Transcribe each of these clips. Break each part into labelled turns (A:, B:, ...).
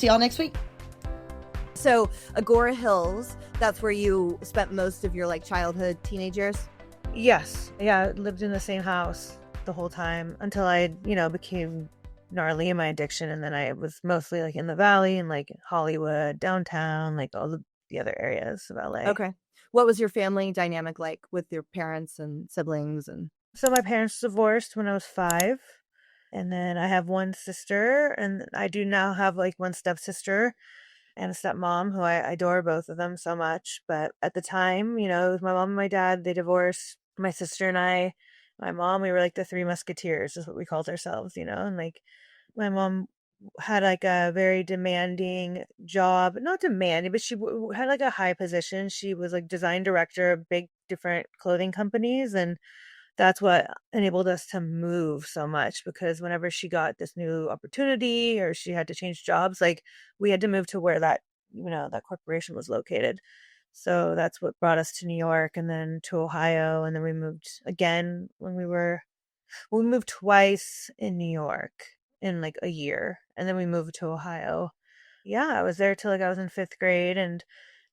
A: See y'all next week.
B: So Agora Hills, that's where you spent most of your like childhood, teenage years?
C: Yes. Yeah, I lived in the same house the whole time until I, became gnarly in my addiction. And then I was mostly like in the valley and like Hollywood, downtown, like all the other areas of LA.
B: Okay. What was your family dynamic like with your parents and siblings? And
C: so my parents divorced when I was 5. And then I have one sister, and I do now have like one stepsister and a stepmom who I adore both of them so much. But at the time, it was my mom and my dad. They divorced. My sister and I, my mom, we were like the three musketeers is what we called ourselves, and like my mom had like a very demanding job, not demanding, but she had like a high position. She was like design director of big different clothing companies, and that's what enabled us to move so much, because whenever she got this new opportunity or she had to change jobs, like we had to move to where that, that corporation was located. So that's what brought us to New York and then to Ohio. And then we moved again we moved twice in New York in like a year. And then we moved to Ohio. Yeah, I was there till like I was in 5th grade, and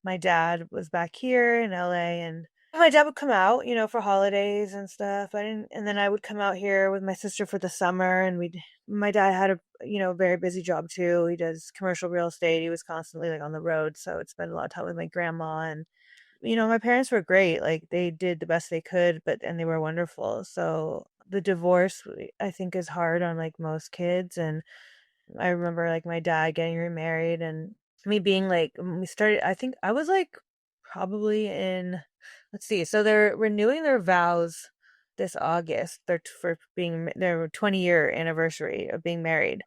C: my dad was back here in LA, and my dad would come out, for holidays and stuff. And then I would come out here with my sister for the summer, and my dad had a, very busy job too. He does commercial real estate. He was constantly like on the road. So I'd spend a lot of time with my grandma, and, my parents were great. Like they did the best they could, and they were wonderful. So the divorce, I think, is hard on like most kids. And I remember like my dad getting remarried and me being like, when we started, I think I was like probably in, let's see, so they're renewing their vows this August. They're for being their 20-year anniversary of being married.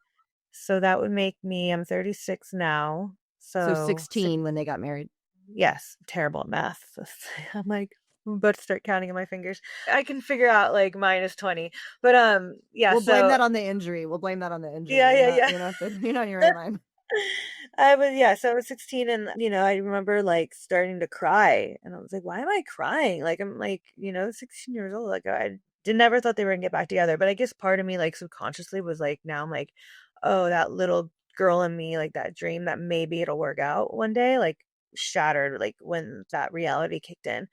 C: So that would make me, I'm 36 now.
B: so 16 when they got married.
C: Yes, terrible at math. I'm like, I'm about to start counting on my fingers. I can figure out like minus 20. But yeah.
B: We'll blame that on the injury.
C: Yeah.
B: You're not in your right mind.
C: So I was 16, and I remember like starting to cry, and I was like, why am I crying? Like I'm like, 16 years old. Like I never thought they were gonna get back together. But I guess part of me like subconsciously was like, now I'm like, oh, that little girl in me, like that dream that maybe it'll work out one day, like shattered like when that reality kicked in.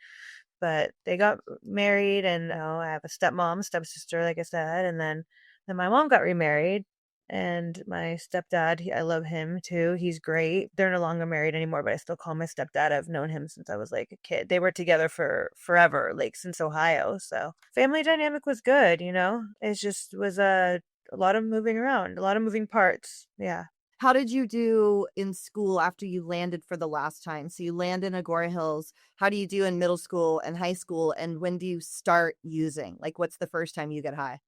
C: But they got married, and I have a stepmom, stepsister, like I said, and then my mom got remarried. And my stepdad, I love him too. He's great. They're no longer married anymore, but I still call my stepdad. I've known him since I was like a kid. They were together for forever, like since Ohio. So family dynamic was good, It just was a lot of moving around, a lot of moving parts. Yeah.
B: How did you do in school after you landed for the last time? So you land in Agora Hills. How do you do in middle school and high school? And when do you start using? Like, what's the first time you get high?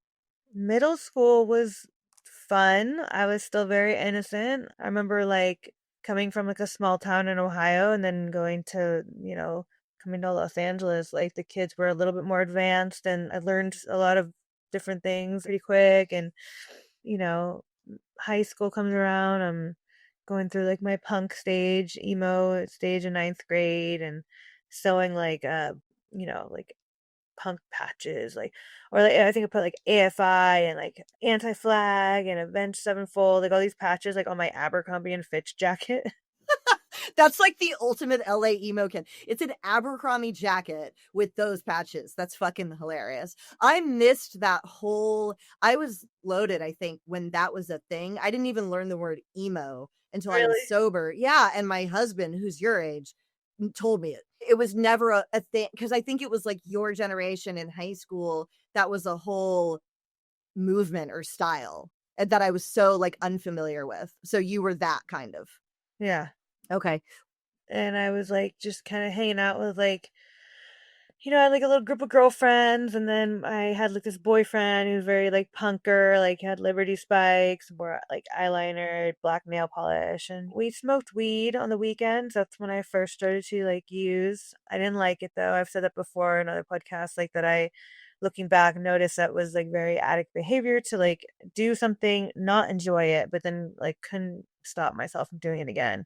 C: Middle school was fun. I was still very innocent. I remember like coming from like a small town in Ohio and then going to, coming to Los Angeles, like the kids were a little bit more advanced, and I learned a lot of different things pretty quick. And, high school comes around, I'm going through like my punk stage, emo stage in 9th grade, and sewing like, like punk patches, like, or like I think I put like AFI and like anti-flag and Avenged Sevenfold, like all these patches like on my Abercrombie and Fitch jacket.
B: That's like the ultimate LA emo kid. It's an Abercrombie jacket with those patches. That's fucking hilarious. I missed that whole, I was loaded, I think, when that was a thing. I didn't even learn the word emo until I was sober. Yeah. And my husband, who's your age, told me it. It was never a thing, because I think it was like your generation in high school. That was a whole movement or style that I was so like unfamiliar with. So you were that kind of.
C: Yeah.
B: Okay.
C: And I was like just kind of hanging out with like, I had like a little group of girlfriends, and then I had like this boyfriend who was very like punker, like he had Liberty spikes, wore like eyeliner, black nail polish, and we smoked weed on the weekends. That's when I first started to like use. I didn't like it though. I've said that before in other podcasts, like that I, looking back, noticed that was like very addict behavior to like do something, not enjoy it, but then like couldn't stop myself from doing it again.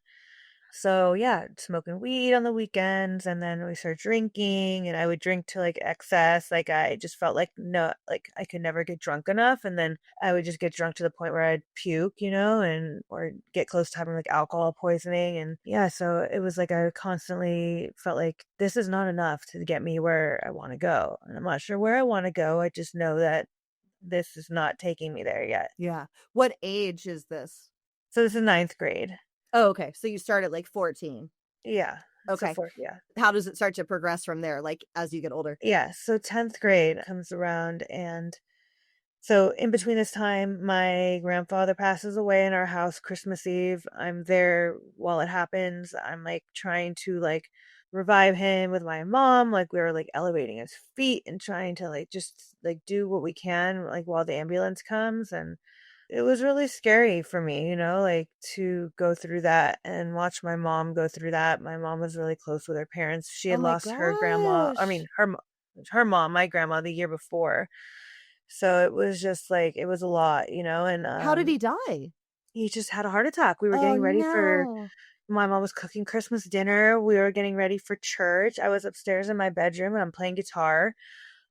C: So yeah, smoking weed on the weekends, and then we started drinking, and I would drink to like excess. Like I just felt like no, like I could never get drunk enough, and then I would just get drunk to the point where I'd puke, and or get close to having like alcohol poisoning, and yeah, so it was like I constantly felt like this is not enough to get me where I want to go, and I'm not sure where I want to go. I just know that this is not taking me there yet.
B: Yeah. What age is this?
C: So this is ninth grade.
B: Oh, okay. So you start at like 14.
C: Yeah. So
B: Okay.
C: fourth, yeah.
B: How does it start to progress from there, like as you get older?
C: Yeah, so 10th grade comes around, and so in between this time, my grandfather passes away in our house Christmas Eve. I'm there while it happens. I'm like trying to like revive him with my mom. Like we were like elevating his feet and trying to like just like do what we can like while the ambulance comes. And it was really scary for me, like to go through that and watch my mom go through that. My mom was really close with her parents. She
B: Oh
C: had
B: my
C: lost her grandma, I
B: gosh.
C: mean, her mom, my grandma, the year before. So it was just like it was a lot, and
B: How did he die?
C: he just had a heart attack. We were
B: Oh
C: getting ready for
B: no.
C: my mom was cooking Christmas dinner. We were getting ready for church. I was upstairs in my bedroom and I'm playing guitar,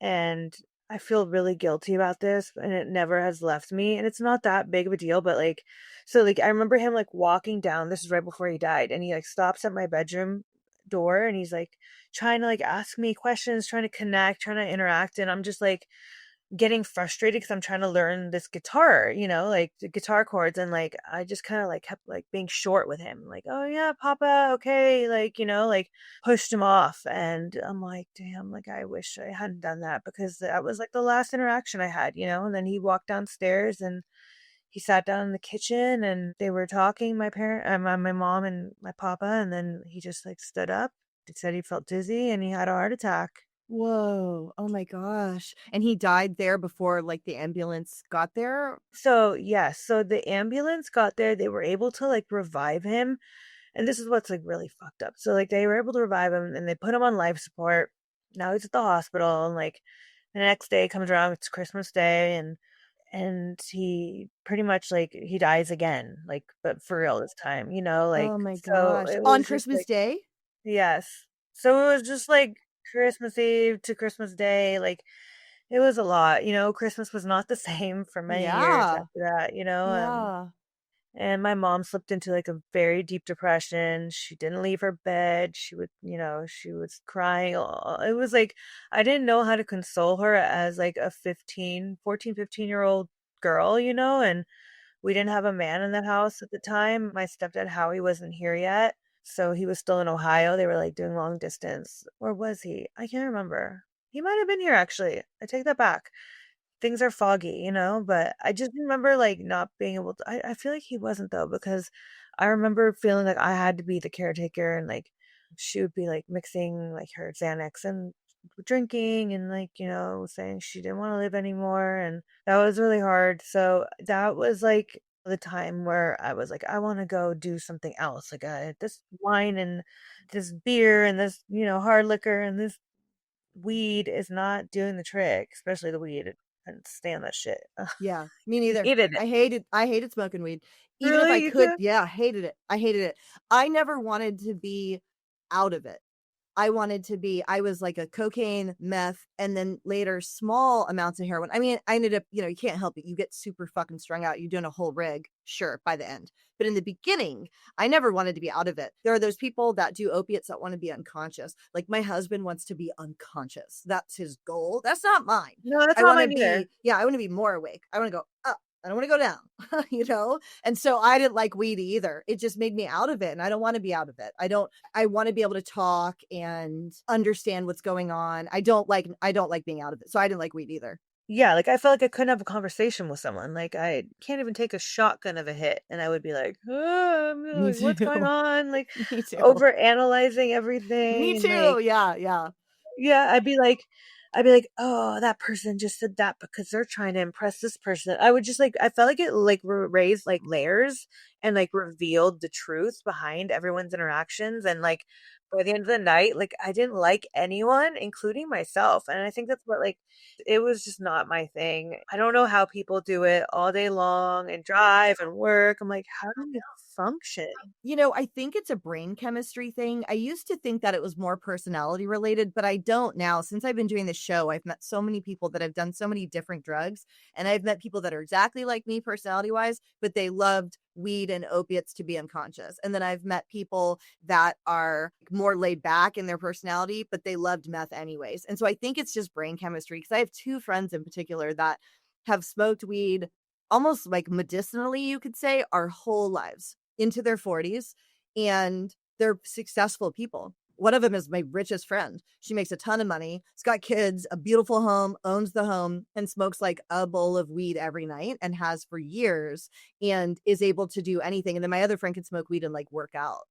C: and I feel really guilty about this, and it never has left me. And it's not that big of a deal, but like, so like, I remember him like walking down. This is right before he died, and he like stops at my bedroom door, and he's like trying to like ask me questions, trying to connect, trying to interact, and I'm just like getting frustrated because I'm trying to learn this guitar, like the guitar chords, and like I just kind of like kept like being short with him, like, oh yeah, Papa, okay, like, like pushed him off. And I'm like, damn, like I wish I hadn't done that because that was like the last interaction I had, and then he walked downstairs and he sat down in the kitchen and they were talking, my mom and my papa, and then he just like stood up. He said he felt dizzy and he had a heart attack.
B: Whoa. Oh my gosh. And he died there before like the ambulance got there?
C: So, yes, so the ambulance got there, they were able to, like, revive him, and this is what's, like, really fucked up. So, like, they were able to revive him, and they put him on life support. Now he's at the hospital, and, like, the next day comes around, it's Christmas Day, and he pretty much, like, he dies again, like, but for real this time, like,
B: Oh my
C: so
B: gosh.
C: it
B: On
C: was just,
B: Christmas
C: like
B: Day?
C: yes. So it was just, like, Christmas Eve to Christmas Day, like, it was a lot, Christmas was not the same for many years
B: Yeah.
C: after that,
B: Yeah.
C: and my mom slipped into, like, a very deep depression. She didn't leave her bed. She would, she was crying. It was like I didn't know how to console her as, like, a 15-year-old girl, and we didn't have a man in the house at the time. My stepdad, Howie, wasn't here yet, so he was still in Ohio. They were, like, doing long distance. Or was he? I can't remember. He might have been here, actually. I take that back. Things are foggy, but I just remember, like, not being able to I feel like he wasn't, though, because I remember feeling like I had to be the caretaker, and, like, she would be, like, mixing, like, her Xanax and drinking and, like, saying she didn't wanna live anymore, and that was really hard. So that was, like, the time where I was like, "I wanna go do something else." Like, this wine and this beer and this, hard liquor and this weed is not doing the trick, especially the weed. I couldn't stand that shit. Ugh,
B: Yeah, me neither.
C: hated it.
B: I hated smoking weed. Even if I
C: Really? You
B: could,
C: too?
B: yeah, hated it. I hated it. I never wanted to be out of it. I was like a cocaine, meth, and then later small amounts of heroin. I mean, I ended up, you can't help it. You get super fucking strung out. You're doing a whole rig, sure, by the end. But in the beginning, I never wanted to be out of it. There are those people that do opiates that want to be unconscious. Like my husband wants to be unconscious. That's his goal. That's not mine.
C: No, that's
B: I
C: not
B: want to
C: mine either.
B: be, yeah, I want to be more awake. I want to go up. I don't want to go down, And so I didn't like weed either. It just made me out of it. And I don't want to be out of it. I want to be able to talk and understand what's going on. I don't like being out of it. So I didn't like weed either.
C: Yeah, like, I felt like I couldn't have a conversation with someone. Like, I can't even take a shotgun of a hit, and I would be like, "Oh,
B: Me
C: like, what's going
B: too.
C: on?" Like,
B: Me too.
C: over analyzing
B: Me
C: everything, and,
B: too.
C: like,
B: Yeah, yeah.
C: yeah, I'd be like, "Oh, that person just said that because they're trying to impress this person." I would just, like, I felt like it, like, raised, like, layers and, like, revealed the truth behind everyone's interactions and, like, by the end of the night, like, I didn't like anyone, including myself, and I think that's what, like, it was just not my thing. I don't know how people do it all day long and drive and work. I'm like, "How do you function?"
B: I think it's a brain chemistry thing. I used to think that it was more personality related, but I don't now. Since I've been doing this show, I've met so many people that have done so many different drugs, and I've met people that are exactly like me personality wise, but they loved weed and opiates to be unconscious. And then I've met people that are more laid back in their personality, but they loved meth anyways. And so I think it's just brain chemistry because I have two friends in particular that have smoked weed almost like medicinally, you could say, our whole lives into their 40s, and they're successful people. One of them is my richest friend. She makes a ton of money. She's got kids, a beautiful home, owns the home, and smokes like a bowl of weed every night and has for years and is able to do anything. And then my other friend can smoke weed and like work out.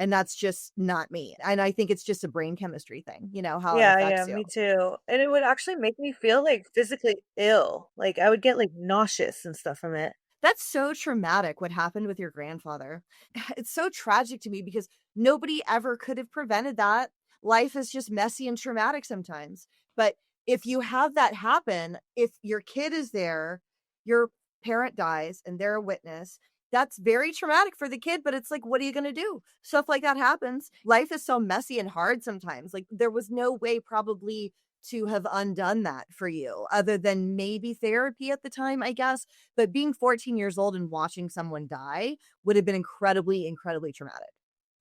B: And that's just not me. And I think it's just a brain chemistry thing, how it
C: Yeah, yeah,
B: affects you.
C: me too. And it would actually make me feel, like, physically ill. Like, I would get, like, nauseous and stuff from it.
B: That's so traumatic what happened with your grandfather. It's so tragic to me because nobody ever could have prevented that. Life is just messy and traumatic sometimes. But if you have that happen, if your kid is there, your parent dies and they're a witness, that's very traumatic for the kid. But it's like, what are you going to do? Stuff like that happens. Life is so messy and hard sometimes. Like, there was no way, probably, to have undone that for you other than maybe therapy at the time, I guess. But being 14 years old and watching someone die would have been incredibly, incredibly traumatic.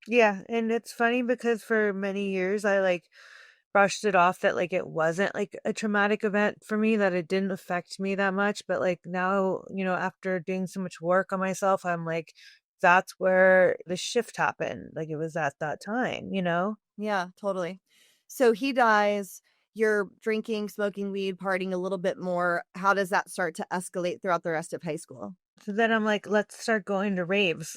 C: Yeah, and it's funny because for many years I, like, brushed it off that, like, it wasn't, like, a traumatic event for me, that it didn't affect me that much, but, like, now, after doing so much work on myself, I'm like, that's where the shift happened, like, it was at that time, you know?
B: Yeah, totally. So he dies. You're drinking, smoking weed, partying a little bit more. How does that start to escalate throughout the rest of high school?
C: So then I'm like, let's start going to raves.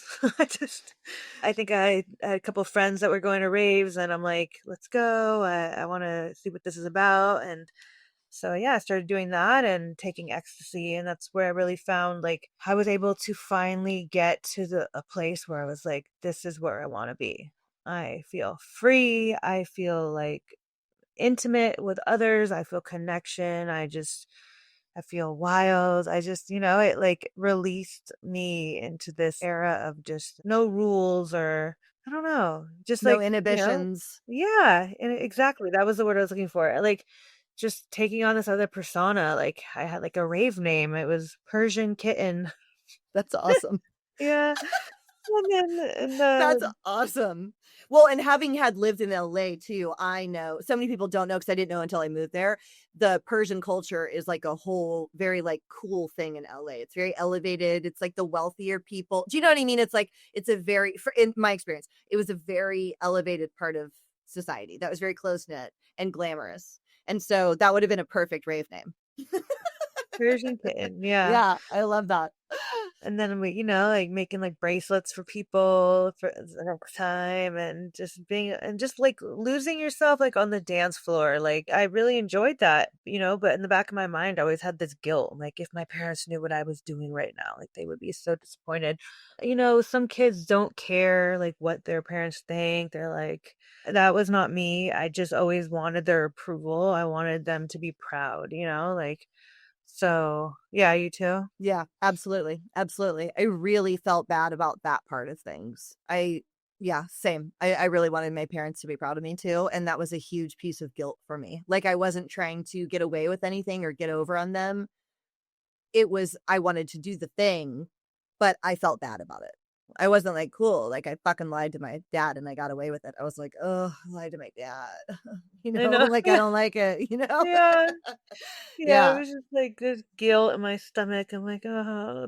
C: I think I had a couple of friends that were going to raves, and I'm like, let's go. I want to see what this is about. And so, yeah, I started doing that and taking ecstasy. And that's where I really found, like, I was able to finally get to a place where I was like, this is where I want to be. I feel free. I feel like intimate with others. I feel connection. I feel wild. It like released me into this era of just no rules or I don't know, just
B: No
C: like,
B: inhibitions.
C: yeah, and exactly. That was the word I was looking for. Like just taking on this other persona. Like I had like a rave name. It was Persian Kitten.
B: That's awesome.
C: Yeah. And then and
B: That's awesome. Well, and having had lived in LA too, I know so many people don't know because I didn't know until I moved there. The Persian culture is like a whole very like cool thing in LA. It's very elevated. It's like the wealthier people. Do you know what I mean? It's like it's a very in my experience, it was a very elevated part of society that was very close knit and glamorous. And so that would have been a perfect rave name.
C: Persian Kitten. Yeah.
B: Yeah, I love that.
C: And then we, like making like bracelets for people for the next time and just being and just like losing yourself like on the dance floor. Like I really enjoyed that, but in the back of my mind I always had this guilt. Like if my parents knew what I was doing right now, like they would be so disappointed. Some kids don't care like what their parents think. They're like that was not me. I just always wanted their approval. I wanted them to be proud, like so yeah, you too.
B: Yeah, absolutely. Absolutely. I really felt bad about that part of things. Yeah, same. I really wanted my parents to be proud of me too. And that was a huge piece of guilt for me. Like I wasn't trying to get away with anything or get over on them. It was, I wanted to do the thing, but I felt bad about it. I wasn't like, cool. Like I fucking lied to my dad and I got away with it. I was like, oh, I lied to my dad.
C: I know.
B: Like I
C: Yeah.
B: don't like it.
C: Yeah. Yeah, it
B: Yeah.
C: was just like this guilt in my stomach. I'm like, oh,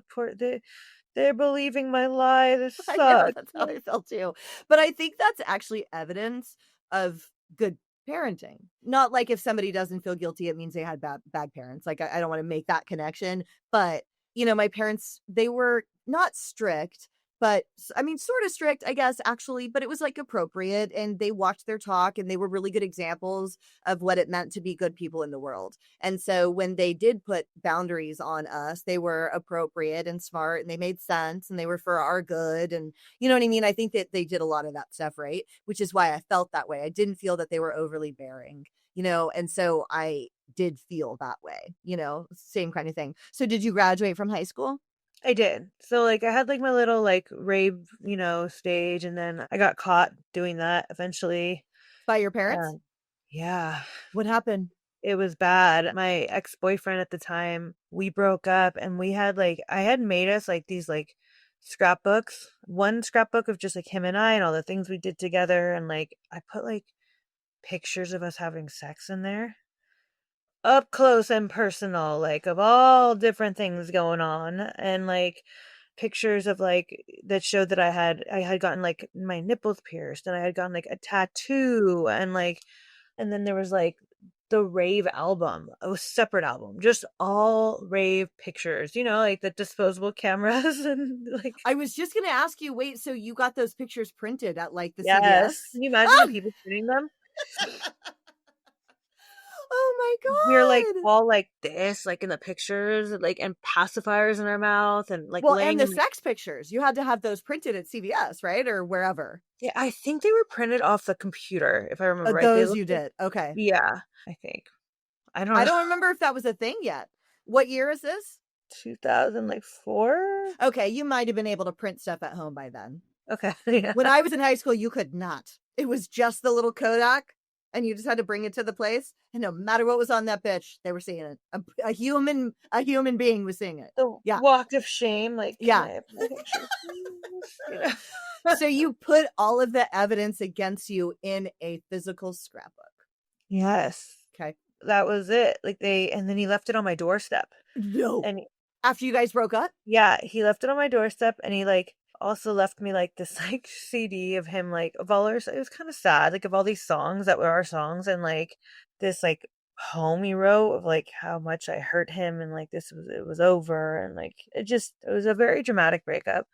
C: they're believing my lie. This
B: I know,
C: sucks.
B: that's how I felt too. But I think that's actually evidence of good parenting. Not like if somebody doesn't feel guilty, it means they had bad parents. Like I don't want to make that connection. But my parents, they were not strict, but I mean, sort of strict, I guess, actually, but it was like appropriate. And they watched their talk and they were really good examples of what it meant to be good people in the world. And so when they did put boundaries on us, they were appropriate and smart and they made sense and they were for our good. And you know what I mean? I think that they did a lot of that stuff, right? Which is why I felt that way. I didn't feel that they were overly bearing, and so I did feel that way, same kind of thing. So did you graduate from high school?
C: I did. So, like, I had, like, my little, like, rave, stage, and then I got caught doing that eventually.
B: By your parents?
C: Um, yeah,
B: What happened?
C: it was bad. My ex-boyfriend at the time, we broke up, and we had, like I had made us, like, these, like, scrapbooks. One scrapbook of just, like, him and I and all the things we did together, and, like, I put, like, pictures of us having sex in there. Up close and personal, like, of all different things going on, and, like, pictures of, like that showed that I had gotten, like, my nipples pierced, and I had gotten, like, a tattoo, and, like and then there was, like, the rave album, a separate album, just all rave pictures, like, the disposable cameras and, like
B: I was just gonna ask you, wait, so you got those pictures printed at, like, the
C: Yes.
B: CVS?
C: Can you imagine the
B: Ah!
C: people shooting them?
B: Oh
C: We're, like,
B: my god!
C: all like this, like, in the pictures, like, and pacifiers in our mouth and, like,
B: Well, and
C: laying
B: the
C: in
B: sex pictures, you had to have those printed at CVS, right? Or wherever?
C: Yeah, I think they were printed off the computer, if I remember right. They
B: Those
C: looked
B: you
C: like
B: did, okay.
C: Yeah, I think. I don't
B: I
C: know.
B: don't remember if that was a thing yet. What year is this?
C: 2004?
B: Okay, you might have been able to print stuff at home by then.
C: Okay, yeah.
B: When I was in high school, you could not. It was just the little Kodak, and you just had to bring it to the place, and no matter what was on that bitch, they were seeing it. A human being was seeing it.
C: The
B: Yeah,
C: walk of shame, like, "Can
B: yeah.
C: I have my picture, please?"
B: So you put all of the evidence against you in a physical scrapbook.
C: Yes.
B: Okay.
C: That was it, like, and then he left it on my doorstep,
B: No.
C: and
B: After you guys broke up?
C: yeah, he left it on my doorstep, and he, like, also left me, like, this, like, CD of him, like, of all our it was kinda sad, like, of all these songs that were our songs and, like, this, like, poem he wrote of, like, how much I hurt him and, like, it was over and, like, it was a very dramatic breakup,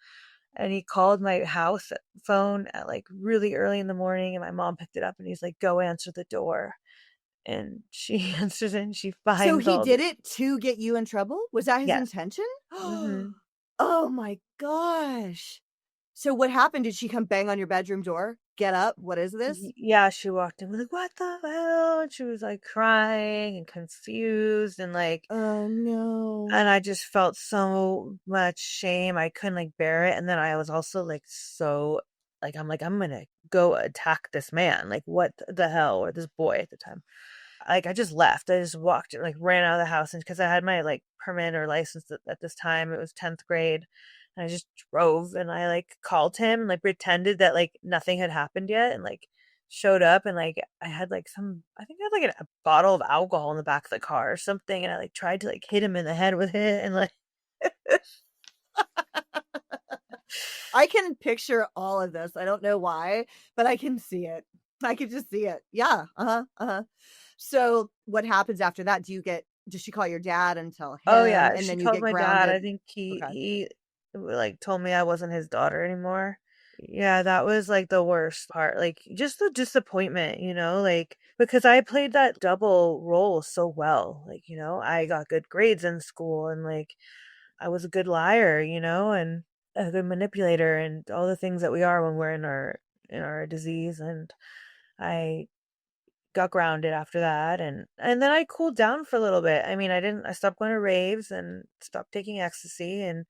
C: and he called my house phone at, like, really early in the morning, and my mom picked it up, and he's like, "Go answer the door," and she answers it, and she
B: So
C: finds
B: he
C: all the
B: did it to get you in trouble? Was that his
C: Yes.
B: intention?
C: Mhm.
B: Oh my gosh. So what happened? Did she come bang on your bedroom door? Get up. What is this?
C: Yeah, she walked in, with like, "What the hell?" And she was, like, crying and confused and, like
B: Oh no.
C: and I just felt so much shame, I couldn't, like, bear it, and then I was also, like, so like, I'm like, "I'm gonna go attack this man, like, what the hell?" Or this boy at the time. Like, I just left, I just walked, like, ran out of the house, and because I had my, like, permit or license at this time, it was 10th grade, and I just drove, and I, like, called him, and, like, pretended that, like, nothing had happened yet, and, like, showed up, and, like, I had, like, I think I had, like, a bottle of alcohol in the back of the car or something, and I, like, tried to, like, hit him in the head with it, and, like
B: I can picture all of this. I don't know why, but I can see it. I can just see it. Yeah. Uh-huh. Uh-huh. So what happens after that? Does she call your dad and tell
C: Oh,
B: him
C: yeah,
B: and
C: she
B: then you
C: called
B: get
C: my dad, I
B: grounded?
C: think
B: Okay.
C: he, like, told me I wasn't his daughter anymore. Yeah, that was, like, the worst part, like, just the disappointment, like, because I played that double role so well, like, I got good grades in school and, like, I was a good liar, and a good manipulator and all the things that we are when we're in our disease, and I got grounded after that, and then I cooled down for a little bit. I mean, I stopped going to raves and stopped taking ecstasy and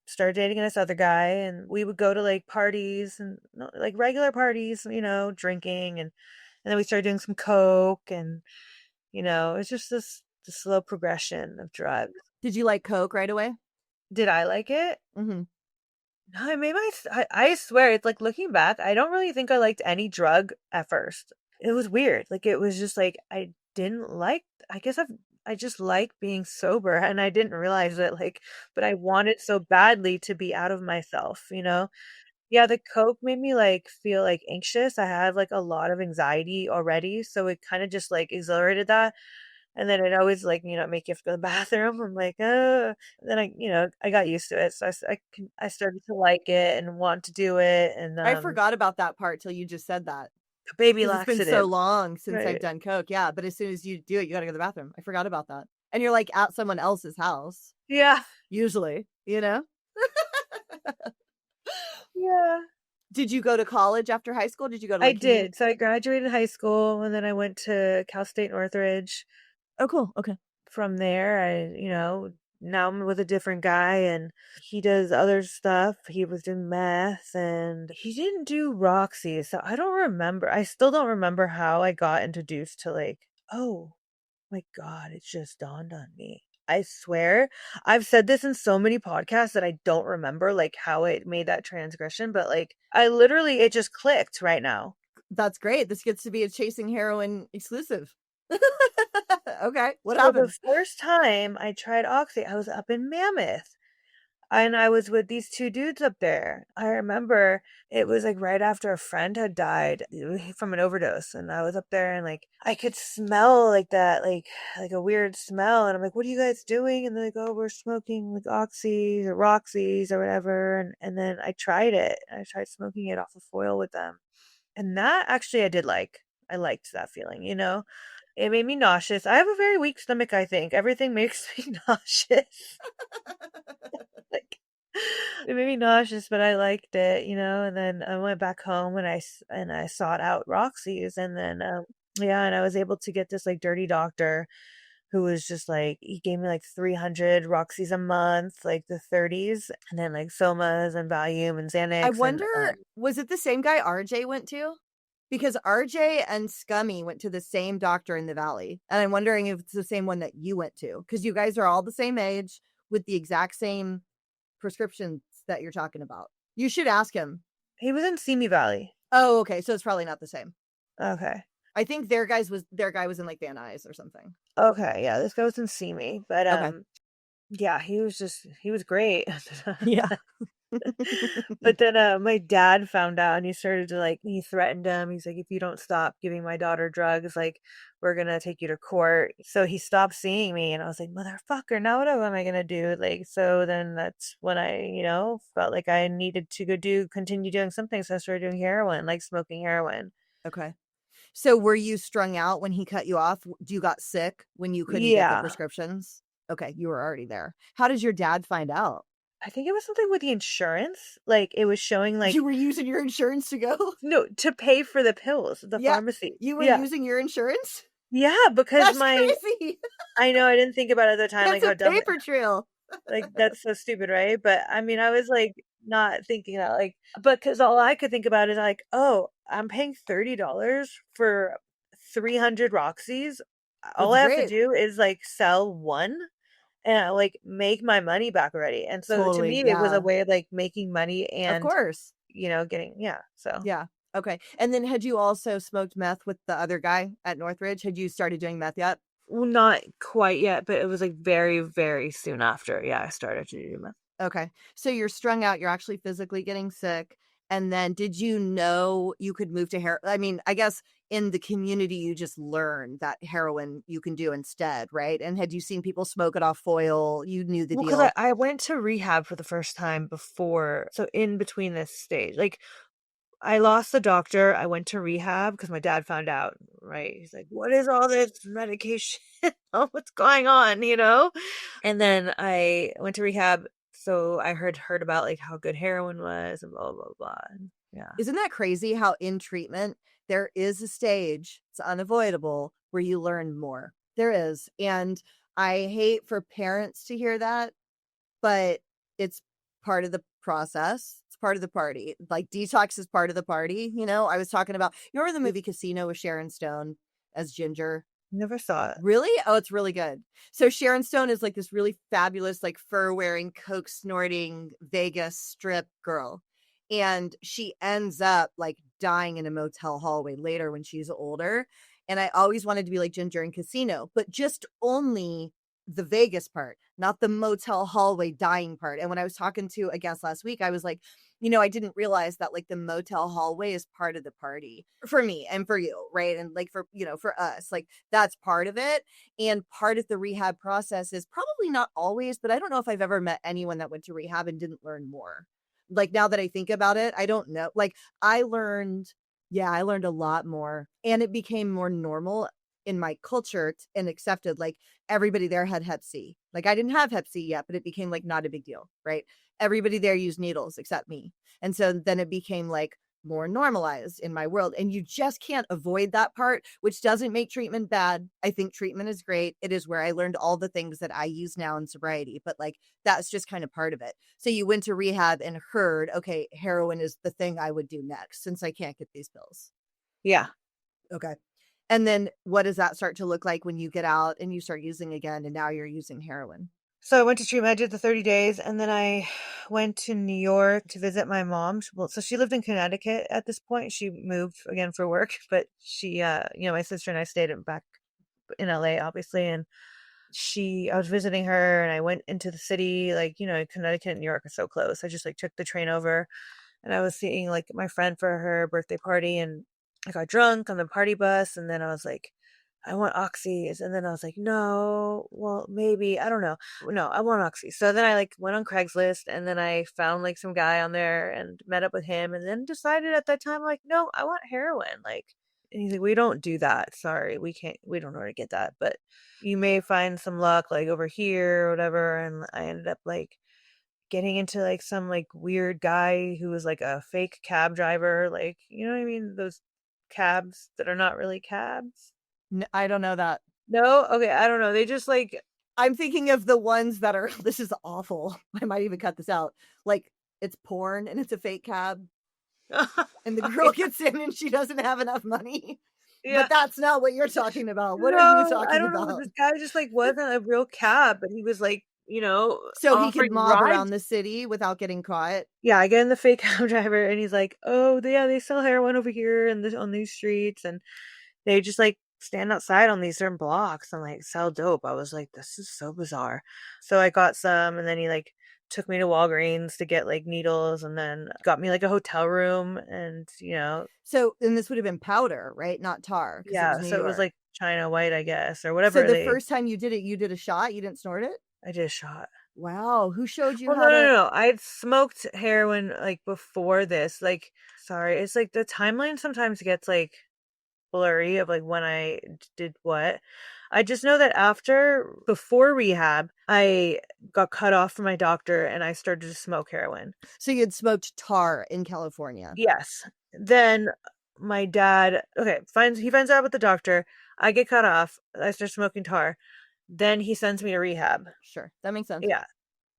C: started dating this other guy, and we would go to, like, parties and no like, regular parties, drinking, and then we started doing some coke and, it's just this slow progression of drugs.
B: Did you like Coke right away?
C: Did I like it?
B: Mhm.
C: No, I swear, it's like, looking back, I don't really think I liked any drug at first. It was weird. Like, it was just like, I didn't like I guess I just like being sober, and I didn't realize it, like, but I wanted so badly to be out of myself? Yeah, the coke made me, like, feel, like, anxious. I had, like, a lot of anxiety already, so it kinda just, like, exhilarated that, And then it always like, make you have to go to the bathroom. I'm like, oh. Then I got used to it. So I started to like it and want to do it. And
B: I forgot about that part till you just said that.
C: baby
B: Because it's been so
C: laxative,
B: long since I've
C: right?
B: done coke. Yeah, but as soon as you do it, you gotta go to the bathroom. I forgot about that. And you're like at someone else's house,
C: Yeah,
B: usually, you know?
C: yeah.
B: Did you go to college after high school? Did you go to
C: I
B: like community?
C: did. So I graduated high school and then I went to Cal State Northridge.
B: Oh, cool. Okay.
C: From there, now I'm with a different guy and he does other stuff. He was doing meth and he didn't do Roxy. So I don't remember. I still don't remember how I got introduced to like, oh my God, it just dawned on me. I swear, I've said this in so many podcasts that I don't remember like how it made that transgression, but like I literally, it just clicked right now.
B: That's great. This gets to be a Chasing Heroin exclusive. Okay. What
C: So the
B: happened?
C: first time I tried Oxy, I was up in Mammoth. And I was with these 2 dudes up there. I remember it was, like, right after a friend had died from an overdose, and I was up there and, like, I could smell, like, that, like, a weird smell, and I'm like, "What are you guys doing?" And they're like, "Oh, we're smoking, like, Oxys or Roxys or whatever," and then I tried it. I tried smoking it off of foil with them, and that actually I did like. I liked that feeling, you know? It made me nauseous. I have a very weak stomach, I think. Everything makes me nauseous. Like, it made me nauseous, but I liked it, and then I went back home and I sought out Roxy's and then, yeah, and I was able to get this, like, dirty doctor who was just, like he gave me, like, 300 Roxy's a month, like, the 30s, and then, like, Somas and Valium and
B: I
C: Xanax and,
B: wonder, was it the same guy RJ went to? Because RJ and Scummy went to the same doctor in the valley. And I'm wondering if it's the same one that you went to. Because you guys are all the same age with the exact same prescriptions that you're talking about. You should ask him.
C: he was in Simi Valley.
B: Oh, okay. So it's probably not the same.
C: Okay.
B: I think their guy was in like Van Nuys or something.
C: Okay, yeah, this guy was in Simi, but,
B: Okay.
C: yeah, he was great.
B: Yeah.
C: But then, my dad found out and he started to like he threatened him. He's like, "If you don't stop giving my daughter drugs, like, we're gonna take you to court." So he stopped seeing me and I was like, "Motherfucker, now what am I gonna do?" Like, so then that's when I, felt like I needed to continue doing something. So I started doing heroin, like smoking heroin.
B: Okay. So were you strung out when he cut you off? You got sick when you couldn't get the
C: Yeah.
B: prescriptions? Okay, you were already there. How did your dad find out?
C: I think it was something with the insurance. Like, it was showing
B: You
C: like
B: were using your insurance to go?
C: no, to pay for the pills at the
B: Yeah,
C: pharmacy.
B: you were
C: Yeah.
B: using your insurance?
C: Yeah, because
B: That's
C: my
B: crazy.
C: I know, I didn't think about it at the time,
B: It's
C: like,
B: a
C: how dumb
B: paper trail.
C: like, that's so stupid, right? But, I mean, I was, like, not thinking that, like because all I could think about is, like, "Oh, I'm paying $30 for 300 Roxys. All
B: That's
C: I have to
B: great.
C: do is, like, sell 1 and, like, make my money back already." And so to
B: Totally,
C: me, it was a
B: yeah.
C: way of, like, making money
B: Of
C: and,
B: course.
C: getting yeah, so
B: Yeah, okay. And then had you also smoked meth with the other guy at Northridge? Had you started doing meth yet?
C: well, not quite yet, but it was, like, very, very soon after, yeah, I started to do meth.
B: Okay. So you're strung out, you're actually physically getting sick, and then did you know you could move to I mean, I guess in the community you just learned that heroin you can do instead, right? And had you seen people smoke it off foil? You knew the
C: Well, because I
B: deal.
C: I went to rehab for the first time before so in between this stage, like, I lost the doctor, I went to rehab because my dad found out, right? He's like, "What is all this medication? Oh, what's going on?" You know? And then I went to rehab, so I heard about, like, how good heroin was and blah, blah, blah, and yeah.
B: Isn't that crazy how in treatment there is a stage, it's unavoidable, where you learn more? There is. And I hate for parents to hear that, but it's part of the process. It's part of the party. Like detox is part of the party. I was talking about, you remember the movie Casino with Sharon Stone as Ginger?
C: Never saw it.
B: Really? Oh, it's really good. So Sharon Stone is like this really fabulous, like fur wearing, coke snorting Vegas strip girl. And she ends up like dying in a motel hallway later when she's older. And I always wanted to be like Ginger in Casino, but just only the Vegas part, not the motel hallway dying part. And when I was talking to a guest last week, I was like, I didn't realize that like the motel hallway is part of the party for me and for you, right? And like for us, like that's part of it. And part of the rehab process is probably not always, but I don't know if I've ever met anyone that went to rehab and didn't learn more. Like now that I think about it, I don't know. Like I learned, yeah, I learned a lot more and it became more normal in my culture and accepted. Like everybody there had Hep C. Like I didn't have Hep C yet, but it became like not a big deal, right? Everybody there used needles except me. And so then it became like more normalized in my world. And you just can't avoid that part, which doesn't make treatment bad. I think treatment is great. It is where I learned all the things that I use now in sobriety, but like that's just kind of part of it. So you went to rehab and heard, okay, heroin is the thing I would do next since I can't get these pills.
C: Yeah.
B: Okay. And then what does that start to look like when you get out and you start using again and now you're using heroin?
C: So I went to treatment. I did the 30 days, and then I went to New York to visit my mom. Well, so she lived in Connecticut at this point. She moved again for work, but she, my sister and I stayed back in LA, obviously, and I was visiting her, and I went into the city, like, Connecticut and New York are so close. I just like took the train over, and I was seeing like my friend for her birthday party, and I got drunk on the party bus, and then I was like, I want oxys. And then I was like, no, well, maybe, I don't know. No, I want oxys. So then I like went on Craigslist, and then I found like some guy on there and met up with him, and then decided at that time, like, no, I want heroin. Like, and he's like, we don't do that. Sorry, we don't know where to get that, but you may find some luck like over here or whatever. And I ended up like getting into like some like weird guy who was like a fake cab driver, like, you know what I mean? Those cabs that are not really cabs.
B: I don't know that.
C: No? Okay, I don't know. They just like
B: I'm thinking of the ones that are this is awful. I might even cut this out. Like it's porn and it's a fake cab and the girl
C: yeah,
B: gets in and she doesn't have enough money.
C: yeah.
B: But that's not what you're talking about. What are you
C: No, I
B: talking
C: don't know.
B: about?
C: This guy just like wasn't a real cab, but he was like,
B: So he could
C: offering
B: mob around
C: rides.
B: the city without getting caught.
C: Yeah, I get in the fake cab driver, and he's like, "Oh, yeah, they sell heroin over here and on these streets, and they just like stand outside on these certain blocks and like sell dope." I was like, "This is so bizarre." So I got some, and then he like took me to Walgreens to get like needles, and then got me like a hotel room, and
B: So and this would have been powder, right? Not tar, because it was
C: yeah.
B: New
C: So it was
B: York.
C: like China White, I guess, or
B: So
C: whatever
B: the
C: they.
B: first time you did it, you did a shot, you didn't snort it?
C: I did a shot.
B: Wow, who showed you
C: Well, no,
B: how
C: no,
B: to
C: no. I'd smoked heroin like before this. Like, sorry, it's like the timeline sometimes gets like blurry of like when I did what. I just know that before rehab, I got cut off from my doctor and I started to smoke heroin.
B: So you had smoked tar in California.
C: Yes. Then my dad, okay, he finds out with the doctor. I get cut off. I start smoking tar. Then he sends me to rehab.
B: Sure, that makes sense.
C: Yeah.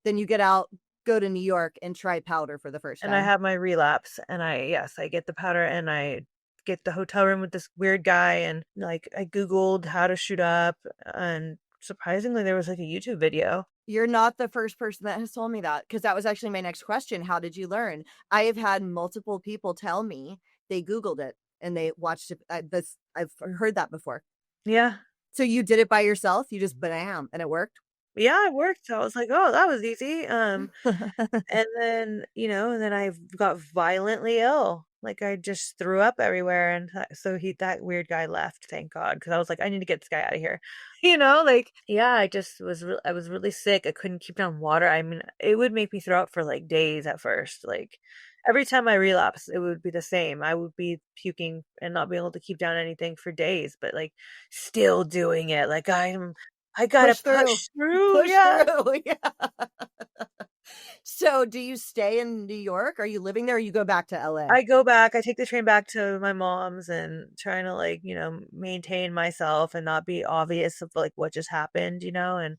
B: Then you get out, go to New York, and try powder for the first
C: And I
B: time.
C: have my relapse, and I get the powder, and I get the hotel room with this weird guy, and like I googled how to shoot up, and surprisingly there was like a YouTube video.
B: You're not the first person that has told me that, because that was actually my next question. How did you learn? I have had multiple people tell me they Googled it and they watched it. I've heard that before.
C: Yeah.
B: So you did it by yourself? You just bam, and it worked?
C: Yeah, it worked. So I was like, "Oh, that was easy." And then, and then I got violently ill. Like I just threw up everywhere, and so that weird guy left, thank God, because I was like, I need to get this guy out of here. Like, yeah, I was really sick. I couldn't keep down water. I mean, it would make me throw up for like days at first. Like every time I relapsed, it would be the same. I would be puking and not be able to keep down anything for days, but like still doing it. Like I gotta
B: Push through.
C: push through.
B: Push
C: Yeah.
B: through. Yeah. So do you stay in New York? Are you living there or you go back to LA?
C: I go back, I take the train back to my mom's, and trying to like, maintain myself and not be obvious of like what just happened, and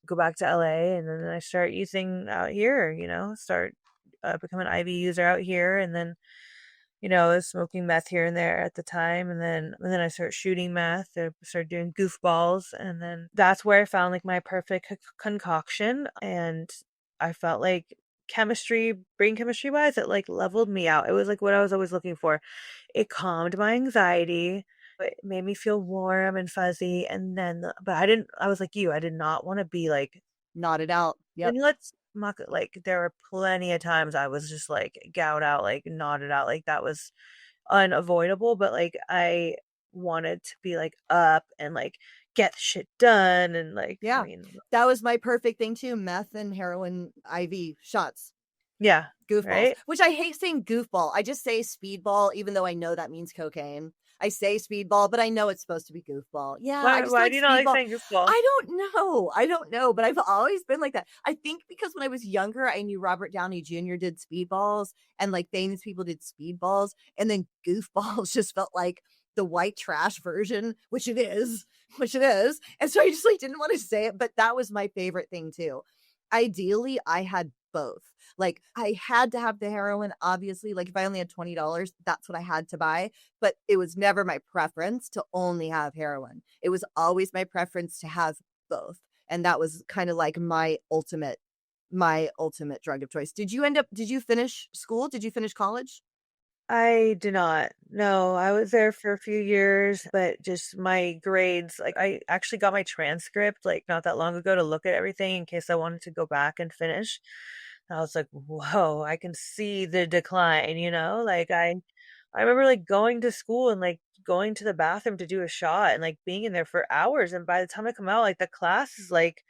C: go back to LA, and then I start using out here, start become an IV user out here, and then I was smoking meth here and there at the time, and then I started shooting meth. I started doing goofballs, and then that's where I found like my perfect concoction, and I felt like brain chemistry wise, it like leveled me out. It was like what I was always looking for. It calmed my anxiety. It made me feel warm and fuzzy, and then, but I didn't. I was like you. I did not want to be like,
B: Nodded out. Yep.
C: and let's like there were plenty of times I was just like gouged out, like nodded out, like that was unavoidable, but like I wanted to be like up and like get the shit done and like I
B: Yeah.
C: mean,
B: That was my perfect thing too. Meth and heroin IV shots.
C: yeah,
B: Goofballs,
C: right?
B: which I hate saying goofball. I just say speedball, even though I know that means cocaine. I say speedball, but I know it's supposed to be goofball. Yeah, I just
C: Why
B: like
C: do you not like
B: speedball.
C: saying goofball?
B: I don't know. I don't know, but I've always been like that. I think because when I was younger, I knew Robert Downey Jr. did speedballs and like famous people did speedballs. And then goofballs just felt like the white trash version, which it is, which it is. And so I just like didn't want to say it, but that was my favorite thing too. Ideally, I had both. Like I had to have the heroin, obviously. Like if I only had $20, that's what I had to buy. But it was never my preference to only have heroin. It was always my preference to have both. And that was kind of like my ultimate drug of choice. Did you finish school? Did you finish college?
C: I did not. No, I was there for a few years, but just my grades, like I actually got my transcript like not that long ago to look at everything in case I wanted to go back and finish. And I was like, whoa, I can see the decline, you know? Like I remember like going to school and like going to the bathroom to do a shot and like being in there for hours. And by the time I come out, like the class is like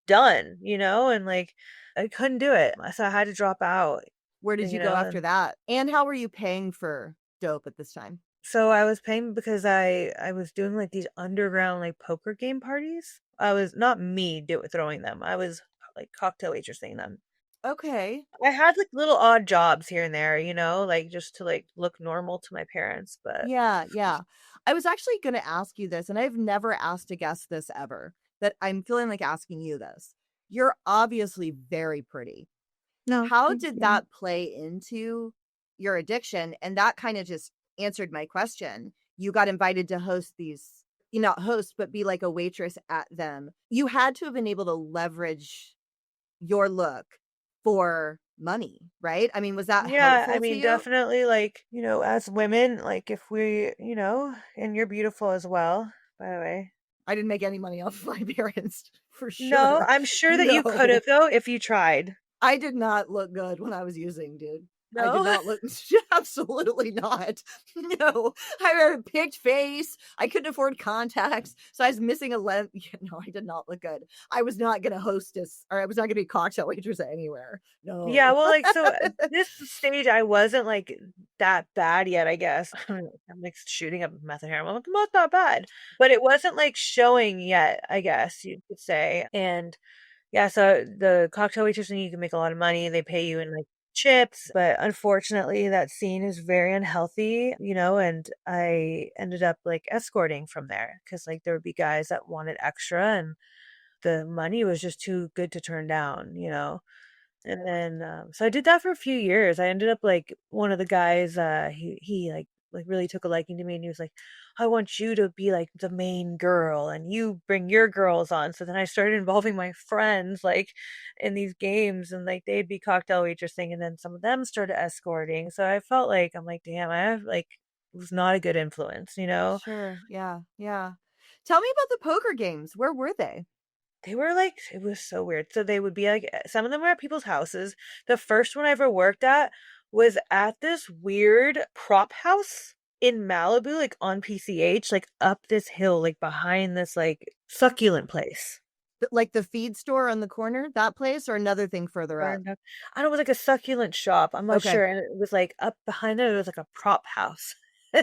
C: done, you know, and like I couldn't do it. So I had to drop out,
B: Where did
C: you
B: you go
C: know,
B: after that? And how were you paying for dope at this time?
C: so I was paying because I was doing like these underground like poker game parties. I was not me throwing them. I was like cocktail waitressing them.
B: Okay.
C: I had like little odd jobs here and there, you know, like just to like look normal to my parents, but
B: Yeah, yeah. I was actually going to ask you this, and I've never asked a guest this ever, that I'm feeling like asking you this. You're obviously very pretty.
C: no,
B: How
C: thank
B: did
C: you.
B: that play into your addiction? And that kind of just answered my question. You got invited to host these, you not host, but be like a waitress at them. You had to have been able to leverage your look for money, right? I mean, was that
C: Yeah, I
B: helpful to
C: mean,
B: you?
C: definitely like, you know, as women, like if we, you know, and you're beautiful as well, by the way.
B: I didn't make any money off of my appearance for
C: No,
B: sure.
C: I'm sure that you could
B: No.
C: have though if you tried.
B: I did not look good when I was using, dude. I did
C: No?
B: not look absolutely not. No. I had a picked face. I couldn't afford contacts. So I was missing a lens. Yeah, no, I did not look good. I was not gonna hostess or I was not gonna be cocktail waitress anywhere.
C: Yeah,
B: No.
C: well, like, so this stage, I wasn't like that bad yet, I guess. I'm like shooting up meth and heroin. I'm like, "I'm not that bad," but it wasn't like showing yet, I guess you could say. And yeah, so the cocktail waitressing, you can make a lot of money. They pay you in like chips, but unfortunately, that scene is very unhealthy, you know. And I ended up like escorting from there because like there would be guys that wanted extra, and the money was just too good to turn down, you know. And then, so I did that for a few years. I ended up like one of the guys, he like really took a liking to me and he was like, I want you to be like the main girl and you bring your girls on. So then I started involving my friends like in these games and like they'd be cocktail waitressing and then some of them started escorting. So I felt like I'm like, damn, I have like was not a good influence, you know?
B: Sure. Yeah. Yeah. Tell me about the poker games. Where were they?
C: They were like it was so weird. So they would be like some of them were at people's houses. The first one I ever worked at was at this weird prop house in Malibu, like on PCH, like up this hill, like behind this like succulent place.
B: Like the feed store on the corner, that place, or another thing further up?
C: Burned up. I don't know, it was like a succulent shop. I'm not
B: Okay.
C: sure. And it was like up behind it, it was like a prop house.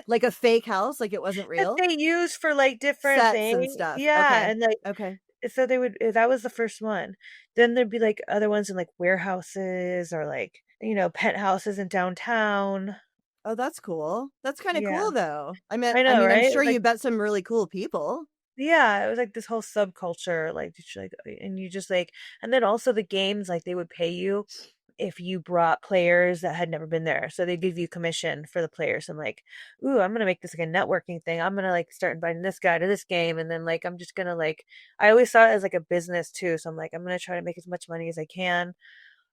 B: Like a fake house, like it wasn't
C: That
B: real?
C: they use for like different
B: Sets and
C: things.
B: stuff.
C: Yeah.
B: Okay.
C: And like
B: Okay.
C: so they would that was the first one. Then there'd be like other ones in like warehouses or like, you know, penthouses in downtown.
B: Oh, that's cool. That's kinda
C: Yeah.
B: cool, though.
C: I
B: I
C: know,
B: mean, I'm
C: right?
B: sure
C: Like
B: you met some really cool people.
C: yeah, it was like this whole subculture, like just like and you just like and then also the games, like they would pay you if you brought players that had never been there. So they'd give you commission for the players. I'm like, ooh, I'm gonna make this like a networking thing. I'm gonna like start inviting this guy to this game and then like I'm just gonna like I always saw it as like a business too. So I'm like, I'm gonna try to make as much money as I can,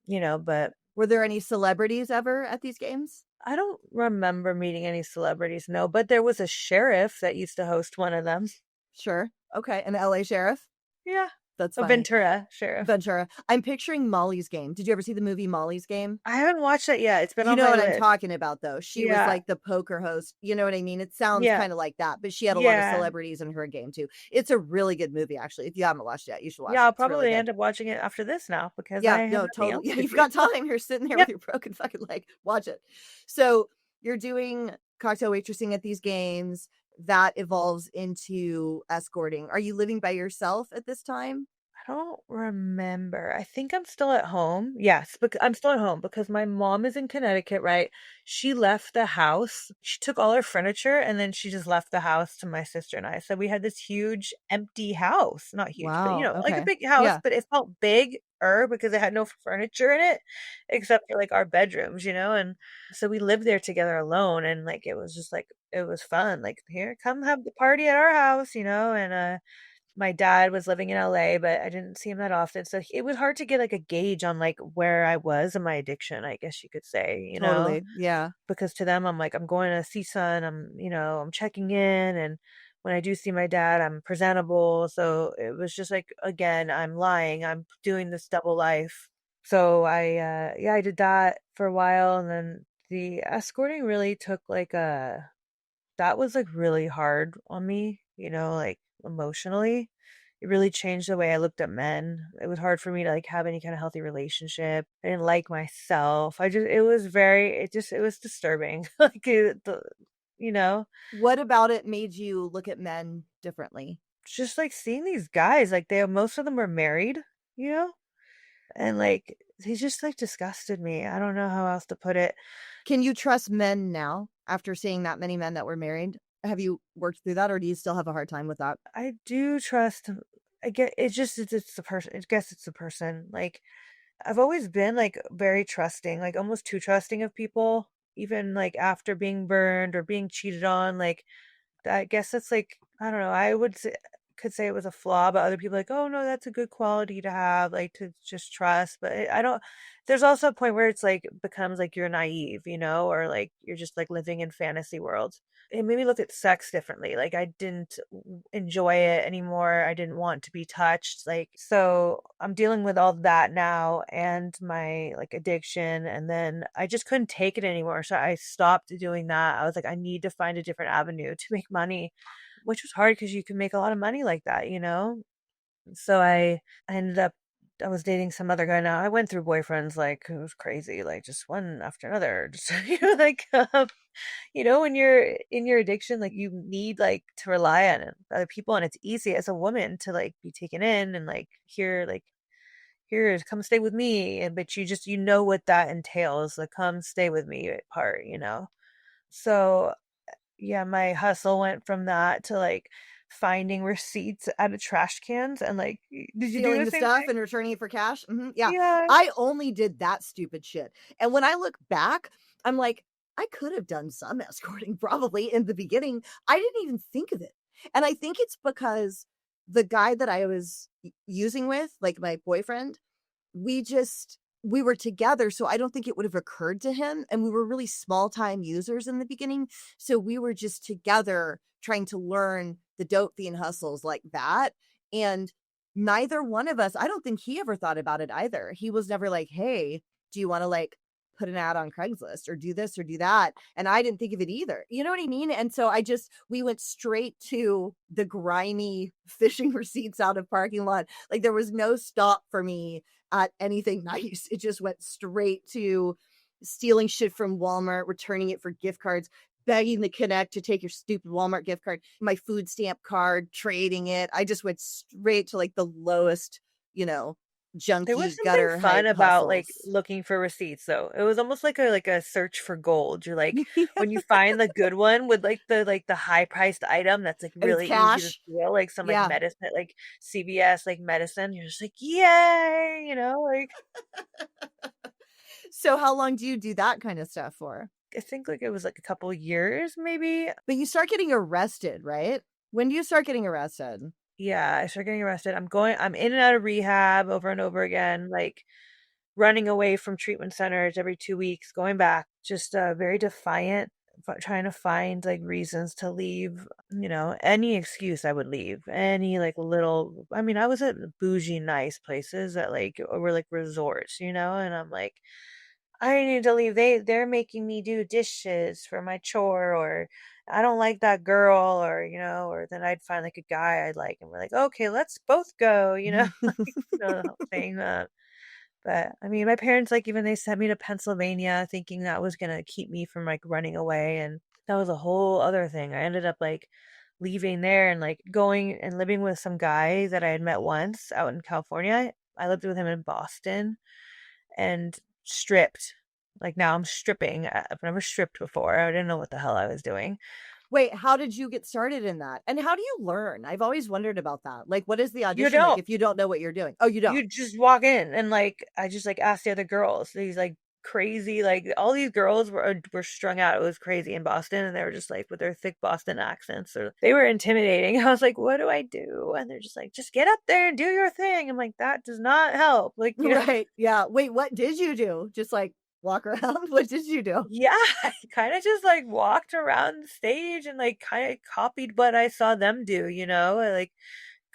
C: you know, but
B: Were there any celebrities ever at these games?
C: I don't remember meeting any celebrities, no, but there was a sheriff that used to host one of them.
B: Sure. Okay, an LA sheriff?
C: Yeah.
B: That's
C: Oh,
B: funny.
C: Ventura, Sheriff.
B: Ventura. I'm picturing Molly's Game. Did you ever see the movie Molly's Game?
C: I haven't watched that yet. It's been
B: You
C: on
B: know
C: my
B: what I'm
C: list.
B: talking about, though. She was
C: Yeah.
B: like the poker host. You know what I mean? It sounds
C: Yeah.
B: kind of like that, but she had a lot of
C: Yeah.
B: celebrities in her game too. It's a really good movie, actually. If you haven't watched it yet, you should
C: Yeah,
B: watch it.
C: I'll
B: It's really
C: probably
B: good.
C: end up watching it after this now because I
B: Yeah,
C: have
B: no,
C: nothing
B: totally.
C: else
B: Yeah,
C: to
B: you've
C: do.
B: got time. You're sitting there with
C: Yep.
B: your broken fucking leg. Watch it. So you're doing cocktail waitressing at these games that evolves into escorting. Are you living by yourself at this time?
C: I don't remember. I think I'm still at home. Yes, but I'm still at home because my mom is in Connecticut, right? She left the house. She took all her furniture and then she just left the house to my sister and I. So we had this huge empty house. Not huge, but
B: Wow.
C: like a
B: Okay.
C: big house,
B: Yeah.
C: but it felt big because it had no furniture in it except for like our bedrooms, and so we lived there together alone and like it was just like it was fun. Like, here, come have the party at our house, and my dad was living in LA, but I didn't see him that often. So it was hard to get like a gauge on like where I was in my addiction, I guess you could say.
B: Totally. Yeah.
C: Because to them, I'm like, I'm going to see son. I'm checking in. And when I do see my dad, I'm presentable. So it was just like, again, I'm lying. I'm doing this double life. So yeah, I did that for a while. And then the escorting really took like that was like really hard on me, like emotionally. It really changed the way I looked at men. It was hard for me to like have any kind of healthy relationship. I didn't like myself. It was disturbing. Like, you know,
B: What about it made you look at men differently?
C: just like seeing these guys, like most of them were married, you know, and like they just like disgusted me. I don't know how else to put it.
B: Can you trust men now after seeing that many men that were married? Have you worked through that or do you still have a hard time with that?
C: I do trust. I get it's the person. I guess it's the person. Like, I've always been like very trusting, like almost too trusting of people, even like after being burned or being cheated on. Like, I guess that's like, I don't know, could say it was a flaw, but other people are like, oh no, that's a good quality to have, like to just trust. But I don't, there's also a point where it's like becomes like you're naive, or like you're just like living in fantasy worlds. It made me look at sex differently. Like, I didn't enjoy it anymore. I didn't want to be touched. Like, so I'm dealing with all that now and my like addiction. And then I just couldn't take it anymore. So I stopped doing that. I was like, I need to find a different avenue to make money, which was hard because you can make a lot of money like that. So I ended up I was dating some other guy now. I went through boyfriends like it was crazy, like just one after another. Just like when you're in your addiction, like you need like to rely on other people, and it's easy as a woman to like be taken in and like here, come stay with me, and but you know what that entails, the come stay with me part. So yeah, my hustle went from that to like finding receipts out of trash cans and like, did you do
B: Stealing
C: the
B: the
C: same
B: stuff
C: thing?
B: and returning it for cash? Yeah.
C: Yeah.
B: I only did that stupid shit. And when I look back, I'm like, I could have done some escorting probably in the beginning. I didn't even think of it. And I think it's because the guy that I was using with, like my boyfriend, we were together, so I don't think it would have occurred to him, and we were really small time users in the beginning, so we were just together trying to learn the dope fiend hustles like that, and neither one of us, I don't think he ever thought about it either. He was never like, "Hey, do you wanna, like, put an ad on Craigslist or do this or do that?" And I didn't think of it either. You know what I mean? And so we went straight to the grimy fishing receipts out of parking lot. Like, there was no stop for me at anything nice. It just went straight to stealing shit from Walmart, returning it for gift cards, begging the Connect to take your stupid Walmart gift card, my food stamp card, trading it. I just went straight to like the lowest, you know,
C: There was
B: junky
C: something
B: gutter
C: fun
B: hype
C: about like
B: hustles.
C: looking for receipts though. It was almost like a search for gold. You're like, when you find the good one with like the high priced item that's like
B: And it's
C: really easy to
B: cash.
C: steal, like some like
B: Yeah.
C: medicine, like CVS like medicine, you're just like, yay, like
B: So how long do you do that kind of stuff for?
C: I think like it was like a couple years maybe.
B: But you start getting arrested, right? When do you start getting arrested?
C: Yeah, I started getting arrested. I'm in and out of rehab over and over again, like running away from treatment centers every 2 weeks, going back, just very defiant trying to find like reasons to leave, any excuse I would leave. Any like little, I mean, I was at bougie, nice places that like were like resorts, and I'm like, I need to leave. They're making me do dishes for my chore, or I don't like that girl, or then I'd find like a guy I'd like and we're like, okay, let's both go, like, the whole thing. But I mean, my parents, like, even they sent me to Pennsylvania thinking that was gonna keep me from like running away. And that was a whole other thing. I ended up like leaving there and like going and living with some guy that I had met once out in California. I lived with him in Boston and stripped. Like now I'm stripping. I've never stripped before. I didn't know what the hell I was doing.
B: Wait, how did you get started in that? And how do you learn? I've always wondered about that. Like, what is the
C: You
B: audition like
C: don't.
B: if you don't know what you're doing? Oh, you don't?
C: You just walk in and like I just like asked the other girls. These like crazy, like all these girls were strung out. It was crazy in Boston, and they were just like with their thick Boston accents, or they were intimidating. I was like, what do I do? And they're just like, just get up there and do your thing. I'm like, that does not help. Like,
B: Right. Yeah. Wait, what did you do? Just like walk around? What did you do?
C: yeah, I kind of just like walked around the stage and like kind of copied what I saw them do, I like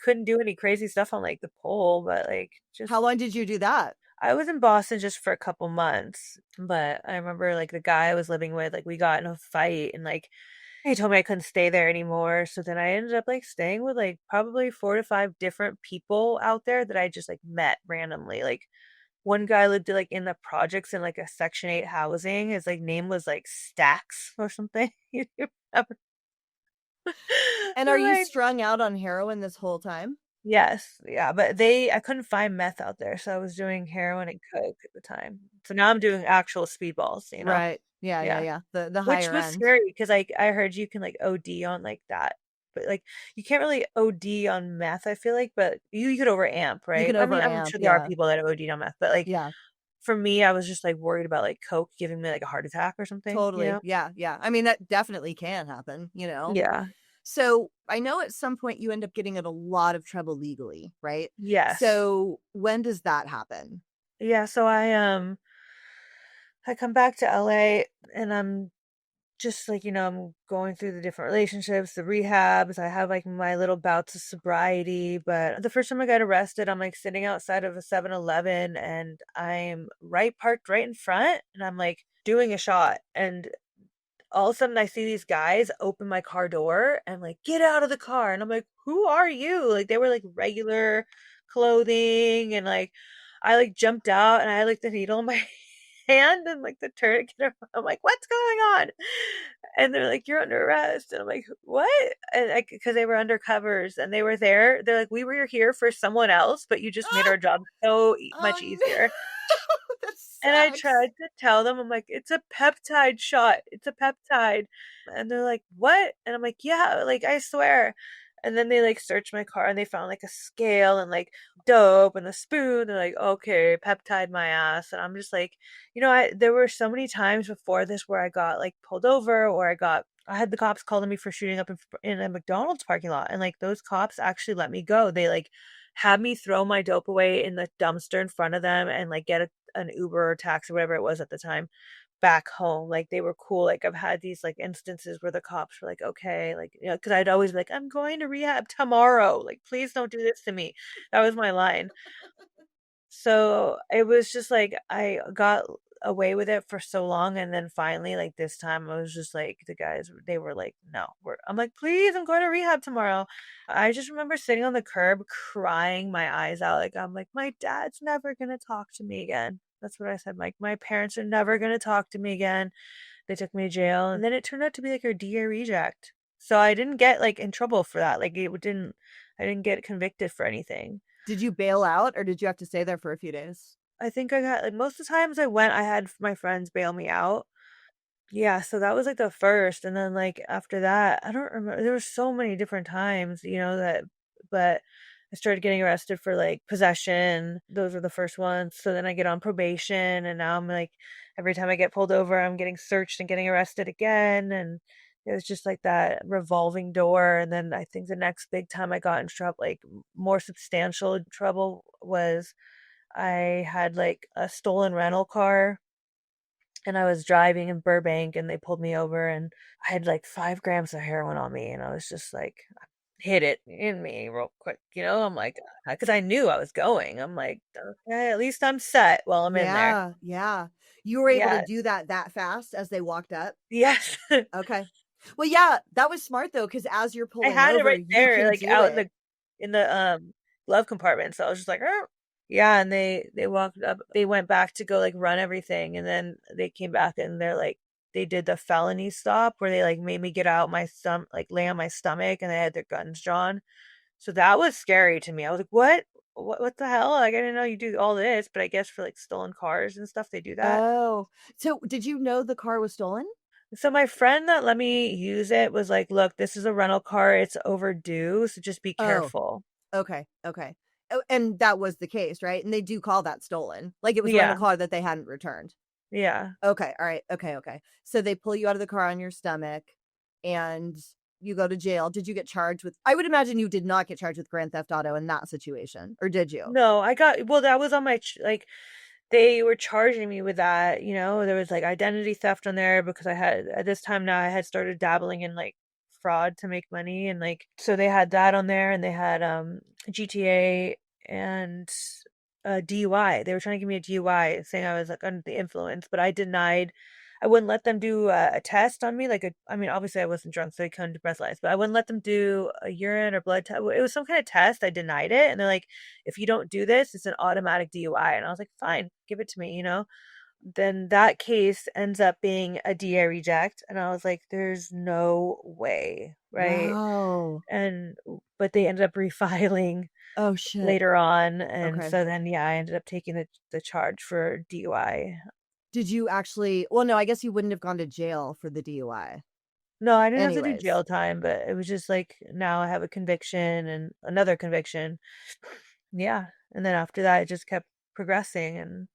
C: couldn't do any crazy stuff on like the pole, but like
B: How
C: just
B: long did you do that?
C: I was in Boston just for a couple months, but I remember like the guy I was living with, like we got in a fight and like he told me I couldn't stay there anymore. So then I ended up like staying with like probably 4 to 5 different people out there that I just like met randomly. Like one guy lived like in the projects in like a Section 8 housing. His like name was like Stacks or something. You remember?
B: And are you
C: Like,
B: strung out on heroin this whole time?
C: yes, yeah, but I couldn't find meth out there, so I was doing heroin and coke at the time. So now I'm doing actual speedballs.
B: Right. Yeah, yeah,
C: Yeah.
B: yeah. The
C: Which
B: higher
C: was
B: end.
C: scary because like I heard you can like OD on like that. But like you can't really OD on meth, I feel like, but you could overamp,
B: You
C: right?
B: can
C: I mean, I'm
B: overamp.
C: sure there are
B: Yeah.
C: people that OD'd on meth, but like
B: Yeah.
C: for me, I was just like worried about like coke giving me like a heart attack or something?
B: Totally. Yeah, yeah. I mean, that definitely can happen.
C: Yeah.
B: So, I know at some point you end up getting in a lot of trouble legally, right?
C: Yes.
B: So, when does that happen?
C: Yeah, so I come back to LA and I'm just like, I'm going through the different relationships, the rehabs. I have like my little bouts of sobriety. But the first time I got arrested, I'm like sitting outside of a 7-Eleven and I'm parked right in front and I'm like doing a shot. And all of a sudden I see these guys open my car door and like, get out of the car. And I'm like, who are you? Like they were like regular clothing and like I like jumped out and I had like the needle in my hand and like the tourniquet. I'm like, what's going on? And they're like, you're under arrest. And I'm like, what? And like, because they were undercovers and they were there. They're like, we were here for someone else, but you just made
B: Ah!
C: our job so
B: Oh,
C: much
B: no.
C: easier.
B: That
C: And I
B: sucks.
C: tried to tell them, I'm like, it's a peptide shot. It's a peptide. And they're like, what? And I'm like, yeah, like, I swear. And then they like searched my car and they found like a scale and like dope and the spoon. They're like, okay, peptide my ass. And I'm just like, there were so many times before this where I got like pulled over or I had the cops calling me for shooting up in a McDonald's parking lot. And like those cops actually let me go. They like had me throw my dope away in the dumpster in front of them and like get an Uber or taxi, whatever it was at the time, back home. Like they were cool. Like I've had these like instances where the cops were like, okay, like, because I'd always be like, I'm going to rehab tomorrow. Like, please don't do this to me. That was my line. So it was just like I got away with it for so long, and then finally, like this time, I was just like the guys. They were like, "No, I'm like, please, I'm going to rehab tomorrow." I just remember sitting on the curb, crying my eyes out. Like I'm like, my dad's never gonna talk to me again. That's what I said. Like my parents are never gonna talk to me again. They took me to jail, and then it turned out to be like a DA reject. So I didn't get like in trouble for that. Like it didn't. I didn't get convicted for anything.
B: Did you bail out or did you have to stay there for a few days?
C: I think I got like most of the times I went, I had my friends bail me out. Yeah, so that was like the first, and then like after that, I don't remember. There were so many different times, but I started getting arrested for like possession. Those were the first ones. So then I get on probation, and now I'm like, every time I get pulled over, I'm getting searched and getting arrested again, and it was just like that revolving door. And then I think the next big time I got in trouble, like more substantial trouble, was I had like a stolen rental car and I was driving in Burbank and they pulled me over and I had like 5 grams of heroin on me and I was just like hit it in me real quick, you know? I'm like, because I knew I was going. I'm like, okay, at least I'm set while I'm in there.
B: Yeah, yeah. You were able to
C: Yeah.
B: do that fast as they walked up?
C: Yes.
B: Okay. Well, yeah, that was smart though, because as you're
C: I
B: pulling
C: had it
B: over,
C: right
B: you
C: there,
B: can
C: like
B: do
C: out
B: it.
C: in the glove compartment. So I was just like, oh. Yeah, and they walked up, they went back to go like run everything, and then they came back and they're like they did the felony stop where they like made me get out my stomach, like lay on my stomach, and they had their guns drawn. So that was scary to me. I was like, what? What the hell? Like I didn't know you do all this, but I guess for like stolen cars and stuff, they do that.
B: Oh. So did you know the car was stolen?
C: So my friend that let me use it was like, "Look, this is a rental car. It's overdue, so just be
B: Oh,
C: careful."
B: okay, okay. Oh, and that was the case, right? And they do call that stolen. Like it was a rental
C: Yeah.
B: car that they hadn't returned.
C: Yeah.
B: Okay, all right. Okay, okay. So they pull you out of the car on your stomach and you go to jail. Did you get charged with I would imagine you did not get charged with grand theft auto in that situation, or did you?
C: No, I got well, that was on my like they were charging me with that, you know. There was like identity theft on there because I had at this time now I had started dabbling in like fraud to make money and like so they had that on there and they had GTA and DUI. They were trying to give me a DUI saying I was like under the influence, but I denied. I wouldn't let them do a test on me. Like I mean, obviously I wasn't drunk, so they couldn't do breathalyzers, but I wouldn't let them do a urine or blood test. It was some kind of test. I denied it, and they're like, if you don't do this, it's an automatic DUI. And I was like, fine, give it to me, you know? Then that case ends up being a DA reject. And I was like, there's no way, right?
B: Wow.
C: And, but they ended up refiling
B: Oh shit.
C: later on. And
B: Okay.
C: so then, yeah, I ended up taking the charge for DUI.
B: Did you actually well, no, I guess you wouldn't have gone to jail for the DUI.
C: No, I didn't have to do
B: Anyways.
C: jail time, but it was just like now I have a conviction and another conviction. Yeah. And then after that, it just kept progressing. And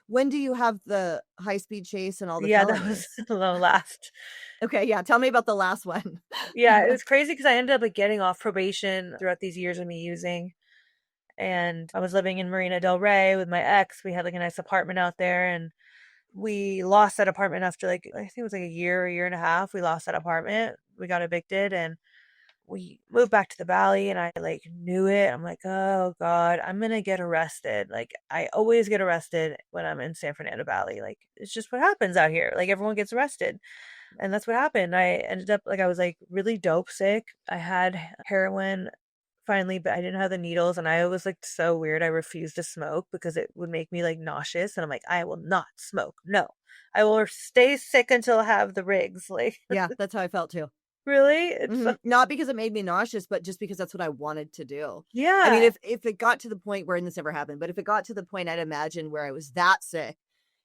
B: When do you have the high speed chase and all the
C: yeah, that was
B: felonies?
C: the last.
B: Okay, yeah, tell me about the last one.
C: Yeah, it was crazy because I ended up like getting off probation throughout these years of me using. And I was living in Marina Del Rey with my ex. We had like a nice apartment out there and we lost that apartment after like I think it was like a year and a half. We lost that apartment. We got evicted and we moved back to the valley and I like knew it. I'm like, oh God, I'm gonna get arrested. Like I always get arrested when I'm in San Fernando Valley. Like it's just what happens out here. Like everyone gets arrested. And that's what happened. I ended up like I was like really dope sick. I had heroin finally, but I didn't have the needles and I was like so weird. I refused to smoke because it would make me like nauseous and I'm like I will not smoke. No. I will stay sick until I have the rigs. Like
B: Yeah, that's how I felt too.
C: really? It's so
B: Not because it made me nauseous, but just because that's what I wanted to do. I mean,
C: yeah.
B: if it got to the point where and this never happened, but if it got to the point I'd imagine where I was that sick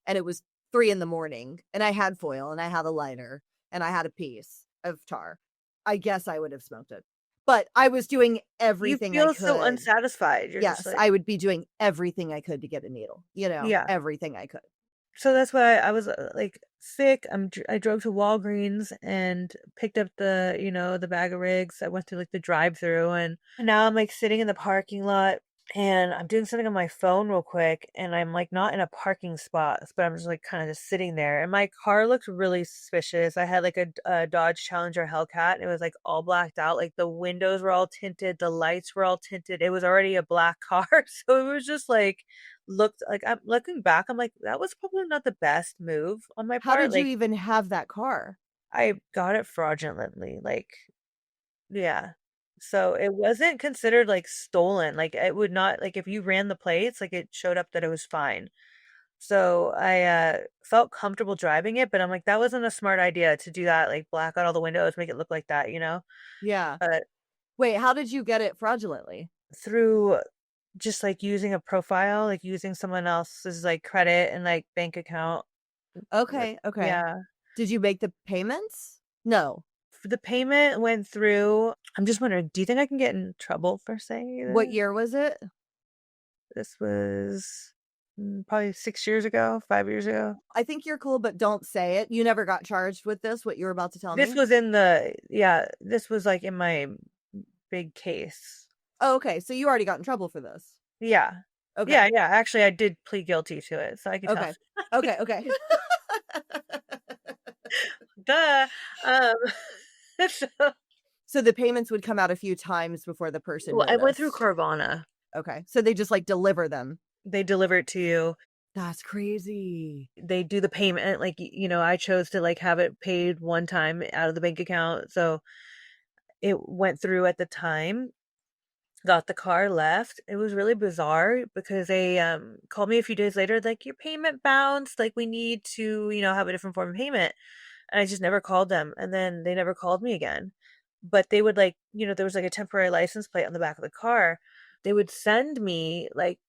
B: and it was 3 in the morning and I had foil and I had a lighter and I had a piece of tar, I guess I would have smoked it. But I was doing
C: You
B: everything I
C: feel so
B: could.
C: unsatisfied. You're just
B: Yes,
C: like
B: I would be doing everything I could to get a needle,
C: yeah.
B: everything I could.
C: So that's why I was like sick. I drove to Walgreens and picked up the, you know, the bag of rigs. I went through like the drive-through and now I'm like sitting in the parking lot and I'm doing something on my phone real quick and I'm like not in a parking spot, but I'm just like kind of just sitting there and my car looked really suspicious. I had like a Dodge Challenger Hellcat. It was like all blacked out. Like the windows were all tinted, the lights were all tinted. It was already a black car. So it was just like looked like I'm looking back, I'm like, that was probably not the best move on my
B: How
C: part.
B: did you
C: Like
B: even have that car?
C: I got it fraudulently. Like, yeah. So it wasn't considered like stolen. Like it would not like if you ran the plates, like it showed up that it was fine. So I felt comfortable driving it, but I'm like, that wasn't a smart idea to do that, like black out all the windows, make it look like that, you know?
B: Yeah.
C: But
B: Wait, how did you get it fraudulently?
C: through just like using a profile, like using someone else's like credit and like bank account.
B: Okay, okay.
C: Yeah.
B: Did you make the payments? No.
C: The payment went through. I'm just wondering, do you think I can get in trouble for saying
B: What
C: this?
B: year was it?
C: This was probably 6 years ago, 5 years ago.
B: I think you're cool, but don't say it. You never got charged with this, what you were about to tell
C: This
B: me?
C: was in the, yeah, this was like in my big case.
B: Oh, okay. So you already got in trouble for this.
C: Yeah.
B: Okay.
C: Yeah, yeah. Actually, I did plead guilty to it, so I could tell.
B: Okay. Okay, okay.
C: Duh. Um, so
B: So the payments would come out a few times before the person
C: well, I went through
B: noticed.
C: Carvana.
B: Okay. So they just like deliver them.
C: They deliver it to you.
B: That's crazy.
C: They do the payment, like, I chose to, like, have it paid one time out of the bank account, so it went through at the time. Got the car, left. It was really bizarre because they, called me a few days later, like, "Your payment bounced, like, we need to, have a different form of payment." And I just never called them, and then they never called me again. But they would, like, there was, like, a temporary license plate on the back of the car. They would send me, like,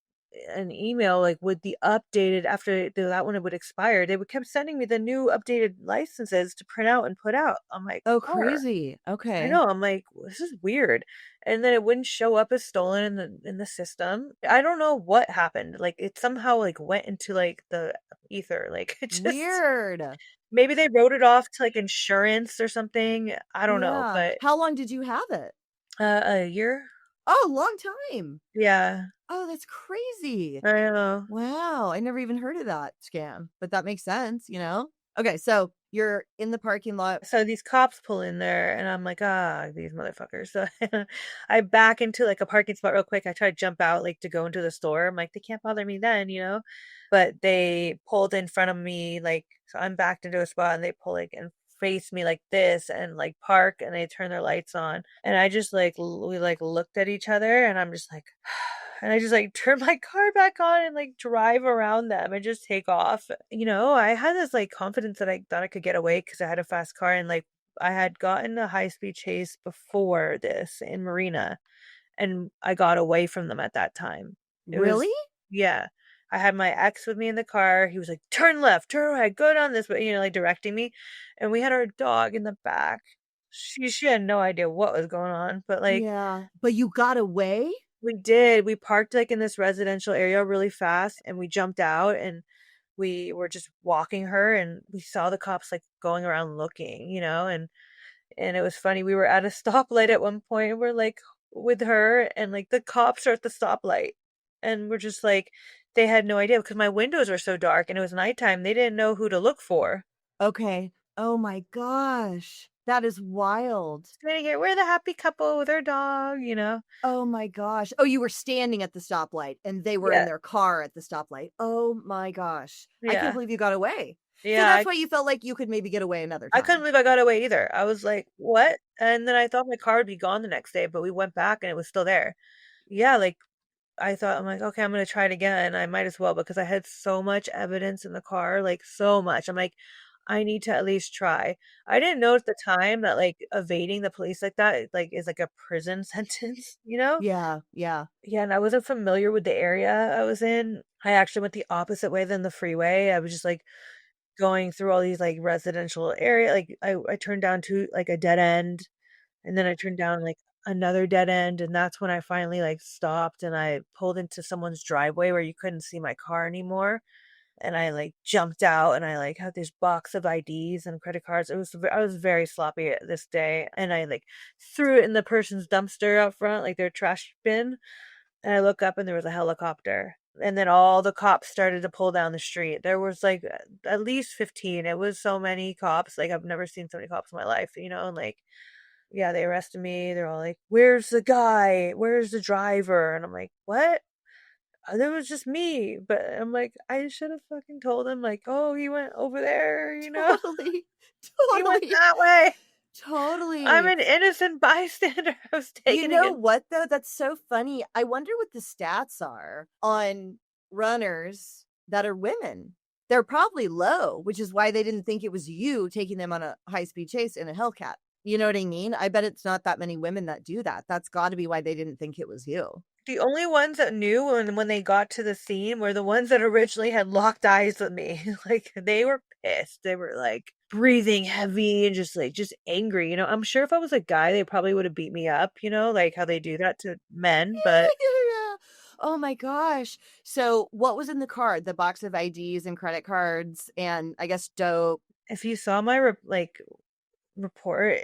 C: an email, like, with the updated after that one would expire, they would kept sending me the new updated licenses to print out and put out on my
B: Oh,
C: car.
B: crazy.
C: I
B: Okay.
C: know, I'm like, "This is weird." And then it wouldn't show up as stolen in the system. I don't know what happened, like, it somehow, like, went into, like, the ether, like, it just
B: Weird.
C: maybe they wrote it off to, like, insurance or something, I don't know,
B: Yeah.
C: but,
B: How long did you have it?
C: a year?
B: Oh, long time.
C: Yeah,
B: Oh, that's crazy.
C: I know.
B: Wow, I never even heard of that scam, but that makes sense, you know? Okay, so you're in the parking lot.
C: So these cops pull in there, and I'm like, "Ah, these motherfuckers." So I back into, like, a parking spot real quick. I try to jump out, like, to go into the store. I'm like, "They can't bother me then, you know?" But they pulled in front of me, like, so I'm backed into a spot, and they pull, like, and face me like this and, like, park, and they turn their lights on. And I just, like, we, like, looked at each other, and I'm just like and I just, like, turn my car back on and, like, drive around them and just take off. I had this, like, confidence that I thought I could get away because I had a fast car and, like, I had gotten a high-speed chase before this in Marina, and I got away from them at that time. It
B: Really?
C: was Yeah. I had my ex with me in the car. He was like, "Turn left, turn right, go down this way," like, directing me, and we had our dog in the back. She had no idea what was going on, but, like,
B: Yeah, but you got away?
C: we did. We parked, like, in this residential area really fast, and we jumped out, and we were just walking her, and we saw the cops, like, going around looking, and it was funny. We were at a stoplight at one point. We're, like, with her, and, like, the cops are at the stoplight, and we're just like they had no idea because my windows were so dark and it was nighttime. They didn't know who to look for.
B: Okay. Oh my gosh. That is wild.
C: Standing here, we're the happy couple with our dog.
B: Oh my gosh. Oh, you were standing at the stoplight and they were in
C: Yeah,
B: their car at the stoplight. Oh my gosh. I can't
C: yeah,
B: believe you got away. So
C: yeah.
B: that's why you felt like you could maybe get away another
C: I couldn't
B: time.
C: believe I got away either. I was like, "What?" And then I thought my car would be gone the next day, but we went back and it was still there. Yeah, like, I'm like, "Okay, I'm gonna try it again. I might as well," because I had so much evidence in the car, like, so much. I'm like, "I need to at least try." I didn't know at the time that, like, evading the police like that, like, is like a prison sentence, you know?
B: Yeah, yeah.
C: Yeah, and I wasn't familiar with the area I was in. I actually went the opposite way than the freeway. I was just, like, going through all these, like, residential area, like, I turned down to, like, a dead end, and then I turned down, like, another dead end, and that's when I finally, like, stopped, and I pulled into someone's driveway where you couldn't see my car anymore, and I, like, jumped out, and I, like, had this box of IDs and credit cards. I was very sloppy at this day, and I, like, threw it in the person's dumpster out front, like, their trash bin, and I look up and there was a helicopter. And then all the cops started to pull down the street. There was like at least 15. It was so many cops. Like I've never seen so many cops in my life, and like yeah, they arrested me. They're all like, "Where's the guy? Where's the driver?" And I'm like, "What?" There was just me. But I'm like, I should have fucking told him like, "Oh, he went over there.
B: Totally.
C: He went
B: Totally.
C: that way. I'm
B: Totally.
C: an innocent bystander. I was
B: You
C: taken
B: know
C: again."
B: what though? That's so funny. I wonder what the stats are on runners that are women. They're probably low, which is why they didn't think it was you taking them on a high-speed chase in a Hellcat. You know what I mean? I bet it's not that many women that do that. That's gotta be why they didn't think it was you.
C: The only ones that knew when they got to the scene were the ones that originally had locked eyes with me. Like, they were pissed. They were, like, breathing heavy and just, like, just angry. I'm sure if I was a guy, they probably would have beat me up, like how they do that to men, but
B: Yeah. Oh my gosh. So, what was in the card? The box of IDs and credit cards and I guess dope.
C: if you saw my report,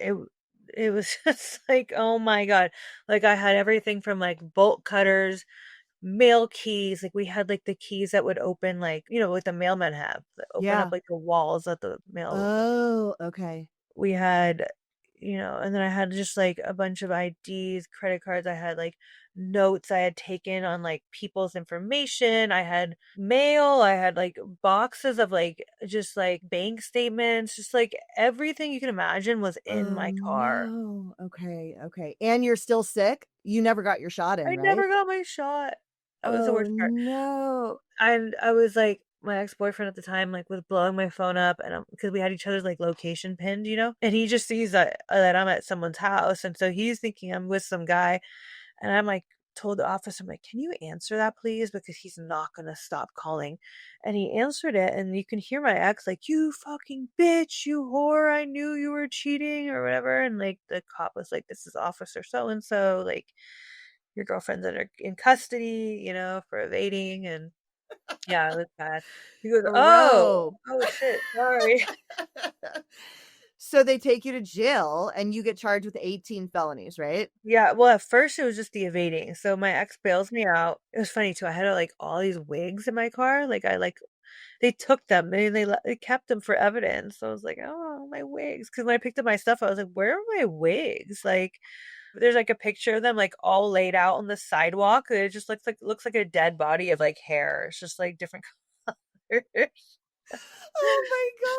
C: it was just like, oh my god. Like, I had everything from, like, bolt cutters mail keys. Like we had like the keys that would open like, what the mailmen have that open up
B: Yeah.
C: like the walls of the mail.
B: Oh, okay.
C: We had, and then I had just like a bunch of IDs, credit cards. I had like notes I had taken on like people's information. I had mail. I had like boxes of like just like bank statements, just like everything you can imagine was in
B: Oh
C: my car.
B: no. Okay, okay. And you're still sick? You never got your shot in,
C: I
B: right?
C: never got my shot. That was the
B: Oh
C: worst part.
B: no.
C: And I was like, my ex-boyfriend at the time like was blowing my phone up, and because we had each other's like location pinned, and he just sees that I'm at someone's house, and so he's thinking I'm with some guy, and I'm like told the officer, I'm like, can you answer that please, because he's not gonna stop calling. And he answered it, and you can hear my ex like, you fucking bitch, you whore, I knew you were cheating or whatever. And like the cop was like, this is officer so and so, like your girlfriend's in custody, for evading. And yeah, it was bad. He goes,
B: Bro.
C: oh shit, sorry."
B: So they take you to jail and you get charged with 18 felonies, right?
C: Yeah, well, at first it was just the evading. So my ex bails me out. It was funny too. I had like all these wigs in my car. Like they took them. They kept them for evidence. So I was like, oh, my wigs. Because when I picked up my stuff, I was like, where are my wigs? Like, there's like a picture of them like all laid out on the sidewalk. It just looks like a dead body of like hair. It's just like different colors.
B: Oh my god.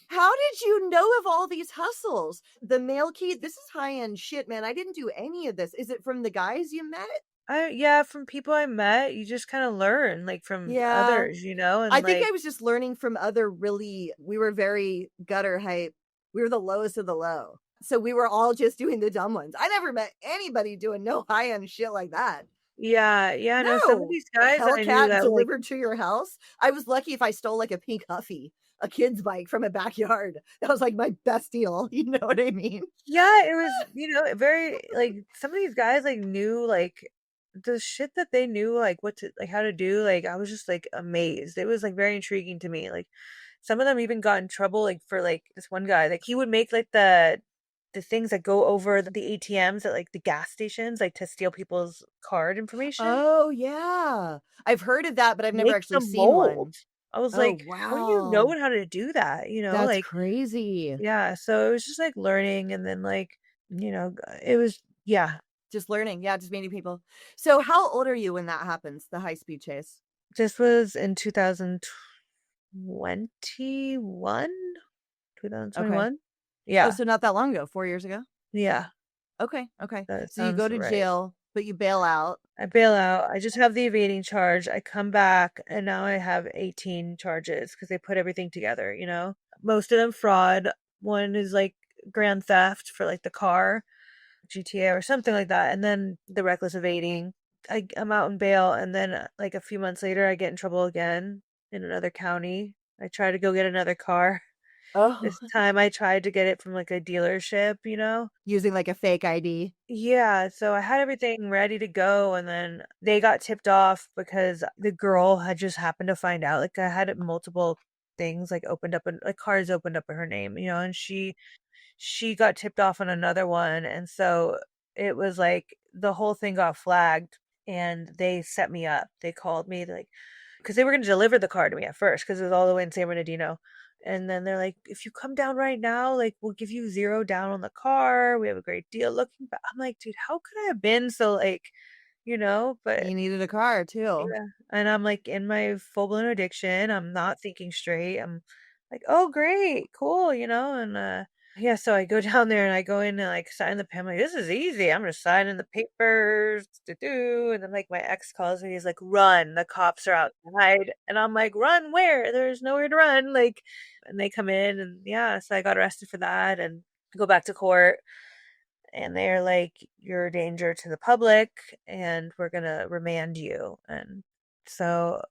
B: How did you know of all these hustles? The mail key, this is high-end shit, man. I didn't do any of this. Is it from the guys you met?
C: Yeah, from people I met, you just kind of learn like from
B: Yeah.
C: others,
B: I
C: and
B: think
C: like
B: I was just learning from other really we were very gutter hype. We were the lowest of the low. So we were all just doing the dumb ones. I never met anybody doing no high-end shit like that.
C: yeah, yeah, no, some of
B: No.
C: these guys I knew
B: Hellcat
C: that like
B: delivered to your house? I was lucky if I stole, like, a pink Huffy, a kid's bike from a backyard. That was, like, my best deal, you know what I mean?
C: yeah, it was, very like some of these guys like knew like the shit that they knew like what to like how to do, like I was just like amazed. It was like very intriguing to me. Like some of them even got in trouble like for like this one guy, like he would make like the things that go over the ATMs at like the gas stations like to steal people's card information.
B: Oh, yeah. I've heard of that, but I've never
C: Make
B: actually
C: the
B: seen
C: mold.
B: one.
C: I was
B: Oh,
C: like, how do you know
B: wow.
C: how to do that?
B: That's
C: Like
B: crazy.
C: yeah, so it was just like learning, and then like, it was yeah.
B: Just learning, yeah, just meeting people. So how old are you when that happens, the high-speed chase?
C: This was in 2021?
B: Okay.
C: 2021?
B: Oh,
C: Yeah.
B: so not that long ago, 4 years ago?
C: Yeah.
B: Okay, okay.
C: That
B: So you go
C: sounds
B: to
C: right.
B: jail, but you bail out.
C: I bail out. I just have the evading charge. I come back and now I have 18 charges because they put everything together. Most of them fraud. One is like grand theft for like the car, GTA or something like that. And then the reckless evading. I'm out in bail, and then like a few months later I get in trouble again in another county. I try to go get another car.
B: Oh.
C: This time I tried to get it from like a dealership.
B: Using, like, a fake ID.
C: Yeah, so I had everything ready to go, and then they got tipped off because the girl had just happened to find out. Like I had multiple things like opened up and like cars opened up in her name, and she got tipped off on another one, and so it was like the whole thing got flagged, and they set me up. They called me like because they were going to deliver the car to me at first because it was all the way in San Bernardino. And then they're like, if you come down right now, like we'll give you 0 down on the car. We have a great deal. Looking back, I'm like, dude, how could I have been so but
B: You needed a car too.
C: yeah. And I'm like in my full blown addiction. I'm not thinking straight. I'm like, oh great, cool, and yeah, so I go down there and I go in and like sign the pen. I'm like, this is easy. I'm just signing the papers to do. And then like my ex calls me, he's like, run, the cops are outside. And I'm like, run where? There's nowhere to run. Like, and they come in, and yeah, so I got arrested for that and go back to court, and they're like, you're a danger to the public and we're gonna remand you. And so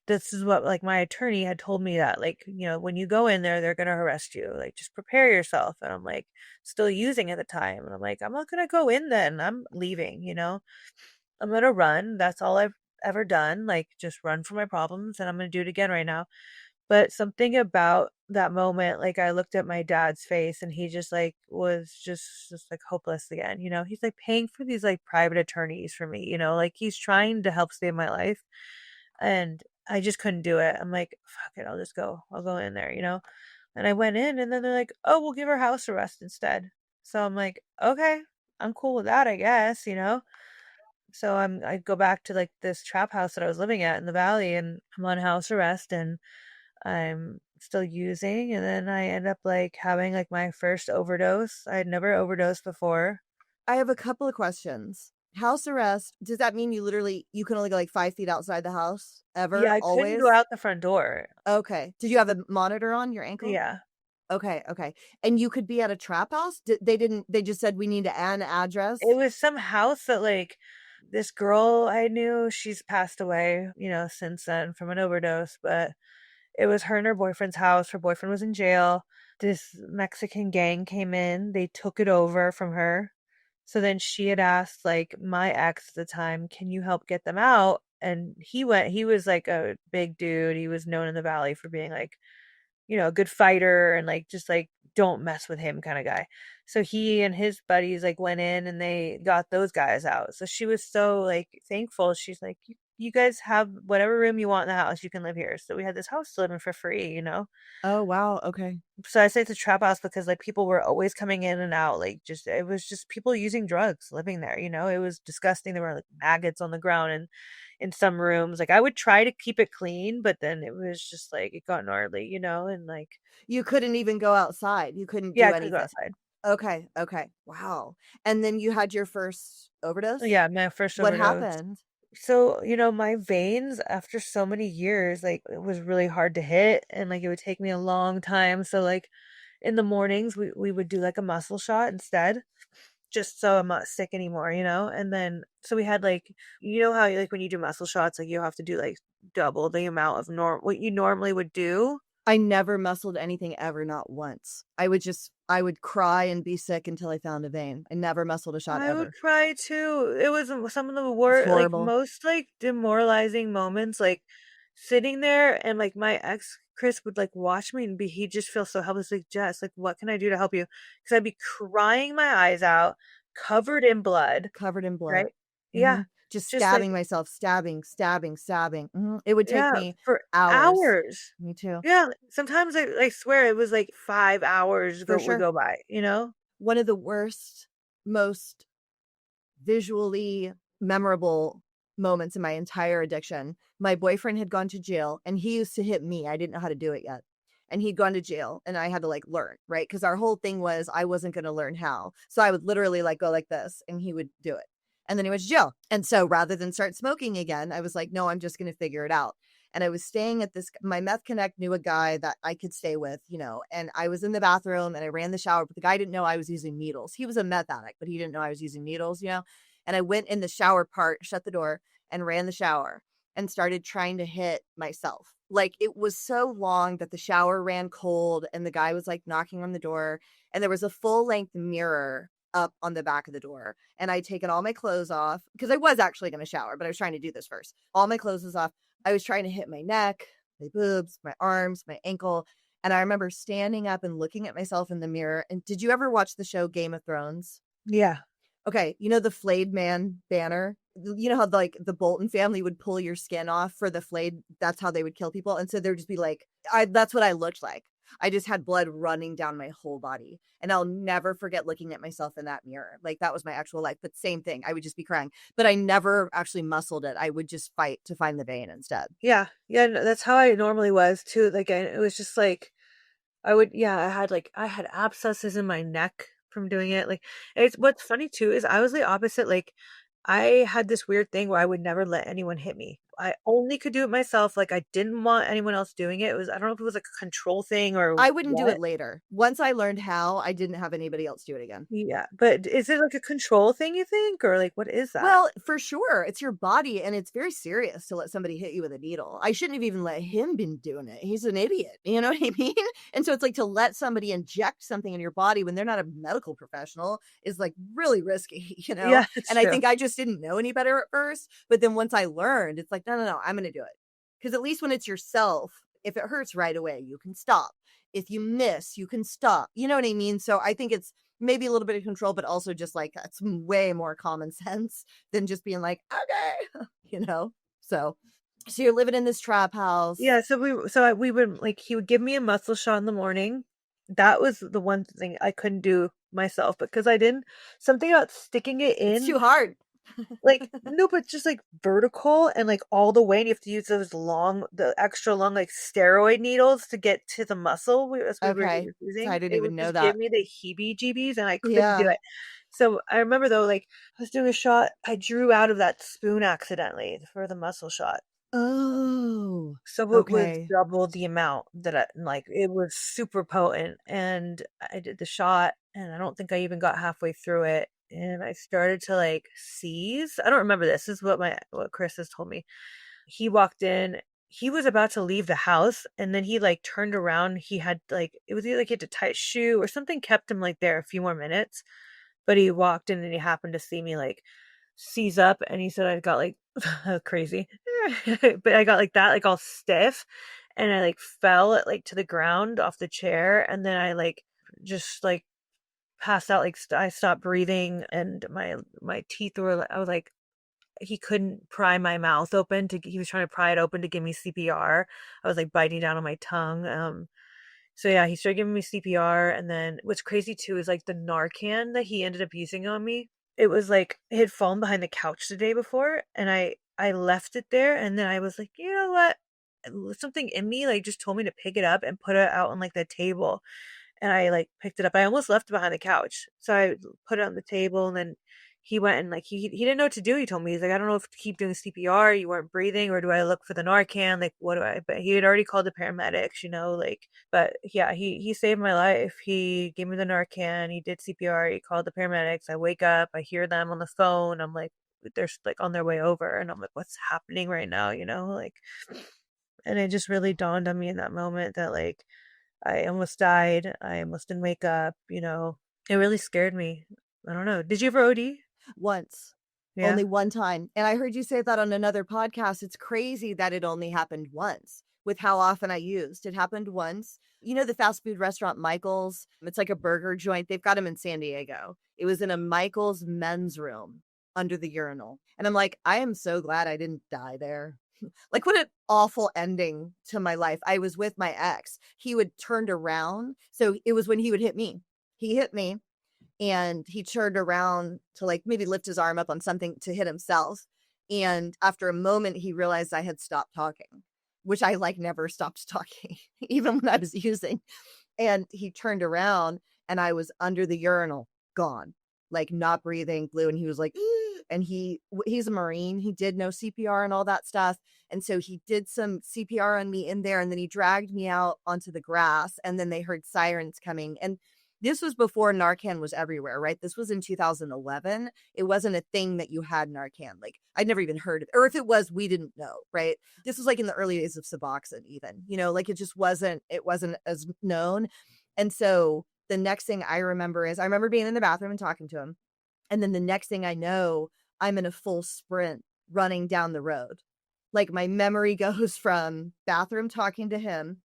C: this is what like my attorney had told me, that like, when you go in there, they're gonna arrest you, like just prepare yourself. And I'm like still using at the time, and I'm like, I'm not gonna go in, then I'm leaving. I'm gonna run. That's all I've ever done, like just run from my problems, and I'm gonna do it again right now. But something about that moment, like I looked at my dad's face and he just like was just like hopeless again, you know. He's like paying for these like private attorneys for me, you know, like he's trying to help save my life. And I just couldn't do it. I'm like, fuck it, I'll just go. I'll go in there, you know. And I went in and then they're like, "Oh, we'll give her house arrest instead." So I'm like, "Okay, I'm cool with that, I guess," you know. So I go back to like this trap house that I was living at in the valley and I'm on house arrest and I'm still using, and then I end up like having like my first overdose. I had never overdosed before.
B: I have a couple of questions. House arrest, does that mean you can only go like 5 feet outside the house
C: Yeah,
B: ever,
C: I couldn't go
B: always?
C: out the front door.
B: Okay. Did you have a monitor on your ankle?
C: Yeah.
B: Okay, okay. And you could be at a trap house? They just said, "We need an
C: It
B: address?"
C: was some house that like this girl I knew, she's passed away, you know, since then from an overdose, but it was her and her boyfriend's house. Her boyfriend was in jail. This Mexican gang came in, they took it over from her. So then she had asked like my ex at the time, "Can you help get them out?" And he was like a big dude. He was known in the valley for being like, you know, a good fighter and like just like don't mess with him kind of guy. So he and his buddies like went in and they got those guys out. So she was so like thankful. She's like, you guys have whatever room you want in the house, you can live here." So we had this house to live in for free, you know?
B: Oh, wow, okay.
C: So I say it's a trap house because like people were always coming in and out, like just it was just people using drugs living there, you know? It was disgusting. There were like maggots on the ground and in some rooms. Like I would try to keep it clean, but then it was just like it got gnarly, you know? And like
B: You couldn't even go outside, you couldn't
C: yeah,
B: do
C: I could go
B: anything.
C: outside.
B: Okay, okay, wow. And then you had your first overdose?
C: Yeah, my first
B: What
C: overdose.
B: happened?
C: So, you know, my veins after so many years, like it was really hard to hit and like it would take me a long time. So like in the mornings we would do like a muscle shot instead, just so I'm not sick anymore, you know? And then so we had like you know how like when you do muscle shots, like you have to do like double the amount of what you normally would do.
B: I never muscled anything ever, not once. I would cry and be sick until I found a vein. I never muscled a shot
C: I would
B: ever.
C: cry too. It was some of the
B: It's
C: worst, like
B: horrible.
C: most like demoralizing moments, like sitting there and like my ex Chris would like watch me and be he just feels so helpless, like Jess, like what can I do to help you? Because I'd be crying my eyes out, covered in blood,
B: Covered in blood.
C: right? Yeah,
B: Mhm. Just
C: just like
B: stabbing myself, stabbing, stabbing, stabbing. Mhm. It would take
C: yeah,
B: me
C: for
B: hours.
C: hours.
B: Me too.
C: Yeah, sometimes I swear it was like 5 hours
B: For
C: would
B: sure.
C: go by, you know?
B: One of the worst, most visually memorable moments in my entire addiction. My boyfriend had gone to jail and he used to hit me. I didn't know how to do it yet. And he'd gone to jail and I had to like learn, right? Because our whole thing was I wasn't going to learn how. So I would literally like go like this and he would do it. And then he went to jail. And so rather than start smoking again, I was like, no, I'm just going to figure it out. And I was staying at my meth connect knew a guy that I could stay with, you know, and I was in the bathroom and I ran the shower, but the guy didn't know I was using needles. He was a meth addict, but he didn't know I was using needles, you know. And I went in the shower part, shut the door, and ran the shower and started trying to hit myself. Like it was so long that the shower ran cold and the guy was like knocking on the door and there was a full length mirror up on the back of the door. And I'd taken all my clothes off because I was actually going to shower, but I was trying to do this first. All my clothes was off. I was trying to hit my neck, my boobs, my arms, my ankle. And I remember standing up and looking at myself in the mirror. And did you ever watch the show Game of Thrones?
C: Yeah.
B: Okay, you know the flayed man banner? You know how like the Bolton family would pull your skin off for the flayed, that's how they would kill people. And so there'd just be like I that's what I looked like. I just had blood running down my whole body. And I'll never forget looking at myself in that mirror. Like that was my actual life. But same thing. I would just be crying. But I never actually muscled it. I would just fight to find the vein instead.
C: Yeah. Yeah, no, that's how I normally was too. Like it was just like yeah, I had abscesses in my neck from doing it. Like it's what's funny too is I was the opposite. Like I had this weird thing where I would never let anyone hit me. I only could do it myself. Like I didn't want anyone else doing it. It was I don't know if it was like a control thing or
B: I wouldn't do it
C: what.
B: later. Once I learned how, I didn't have anybody else do it again.
C: Yeah. But is it like a control thing you think? Or like what is that?
B: Well, for sure. It's your body and it's very serious to let somebody hit you with a needle. I shouldn't have even let him been doing it. He's an idiot. You know what I mean? And so it's like to let somebody inject something in your body when they're not a medical professional is like really risky, you know?
C: Yeah, it's
B: And I
C: true.
B: think I just didn't know any better at first, but then once I learned, it's like, no, no, no, I'm going to do it. Cuz at least when it's yourself, If it hurts right away, you can stop. If you miss, you can stop. You know what I mean? So I think it's maybe a little bit of control, but also just like that's way more common sense than just being like, okay, you know? So you're living in this trap house.
C: Yeah, we would like he would give me a muscle shot in the morning. That was the one thing I couldn't do myself because I didn't something about sticking it
B: It's
C: in,
B: too hard.
C: like no, but just like vertical and like all the way, and you have to use the extra long like steroid needles to get to the muscle as we were
B: Okay. So I
C: using.
B: didn't
C: It would
B: even know
C: just give
B: that.
C: me the heebie-jeebies, and I couldn't do
B: Yeah.
C: it. So I remember though, like I was doing a shot, I drew out of that spoon accidentally for the muscle shot.
B: Oh,
C: So it was
B: okay.
C: double the amount that it was super potent, and I did the shot, and I don't think I even got halfway through it, and I started to, like, seize. I don't remember this. This is what Chris has told me. He walked in, he was about to leave the house, and then he, like, turned around. He had, like it was either, like, he had to tie a shoe or something kept him, like, there a few more minutes, but he walked in and he happened to see me, like, seize up, and he said I got, like crazy. But I got, like, that, like, all stiff, and I, like, fell, like, to the ground off the chair, and then I, like, just, like, passed out, like, I stopped breathing, and my teeth were I was like he couldn't pry my mouth open to he was trying to pry it open to give me CPR. I was, like, biting down on my tongue, so yeah, he started giving me CPR, and then what's crazy too is like the Narcan that he ended up using on me. It was like it had fallen behind the couch the day before, and I left it there, and then I was like, you know what? Something in me like just told me to pick it up and put it out on like the table, and I, like, picked it up. I almost left it behind the couch. So I put it on the table, and then he went and, like, he didn't know what to do. He told me, he's like, "I don't know if to keep doing CPR, you weren't breathing, or do I look for the Narcan? Like, what do I" but he had already called the paramedics, like but yeah, he saved my life. He gave me the Narcan, he did CPR, he called the paramedics. I wake up, I hear them on the phone. I'm like, they're, like, on their way over, and I'm like, "What's happening right now?" Like, and it just really dawned on me in that moment that, like, I almost died. I almost didn't wake up. It really scared me. I don't know. Did you ever OD?
B: Once.
C: Yeah.
B: Only one time. And I heard you say that on another podcast. It's crazy that it only happened once with how often I used. It happened once. You know the fast food restaurant Michael's? It's like a burger joint. They've got them in San Diego. It was in a Michael's men's room under the urinal. And I'm like, I am so glad I didn't die there. Like, what an awful ending to my life. I was with my ex. He would turned around. So it was when he would hit me. He hit me and he turned around to like maybe lift his arm up on something to hit himself. And after a moment, he realized I had stopped talking, which I like never stopped talking, even when I was using. And he turned around and I was under the urinal, gone, like not breathing, blue. And he was like, and he's a Marine. He did know CPR and all that stuff. And so he did some CPR on me in there. And then he dragged me out onto the grass. And then they heard sirens coming. And this was before Narcan was everywhere, right? This was in 2011. It wasn't a thing that you had Narcan. Like I'd never even heard of it. Or if it was, we didn't know, right? This was like in the early days of Suboxone even, like it wasn't as known. And so the next thing I remember is I remember being in the bathroom and talking to him. And then the next thing I know, I'm in a full sprint running down the road. Like my memory goes from bathroom talking to him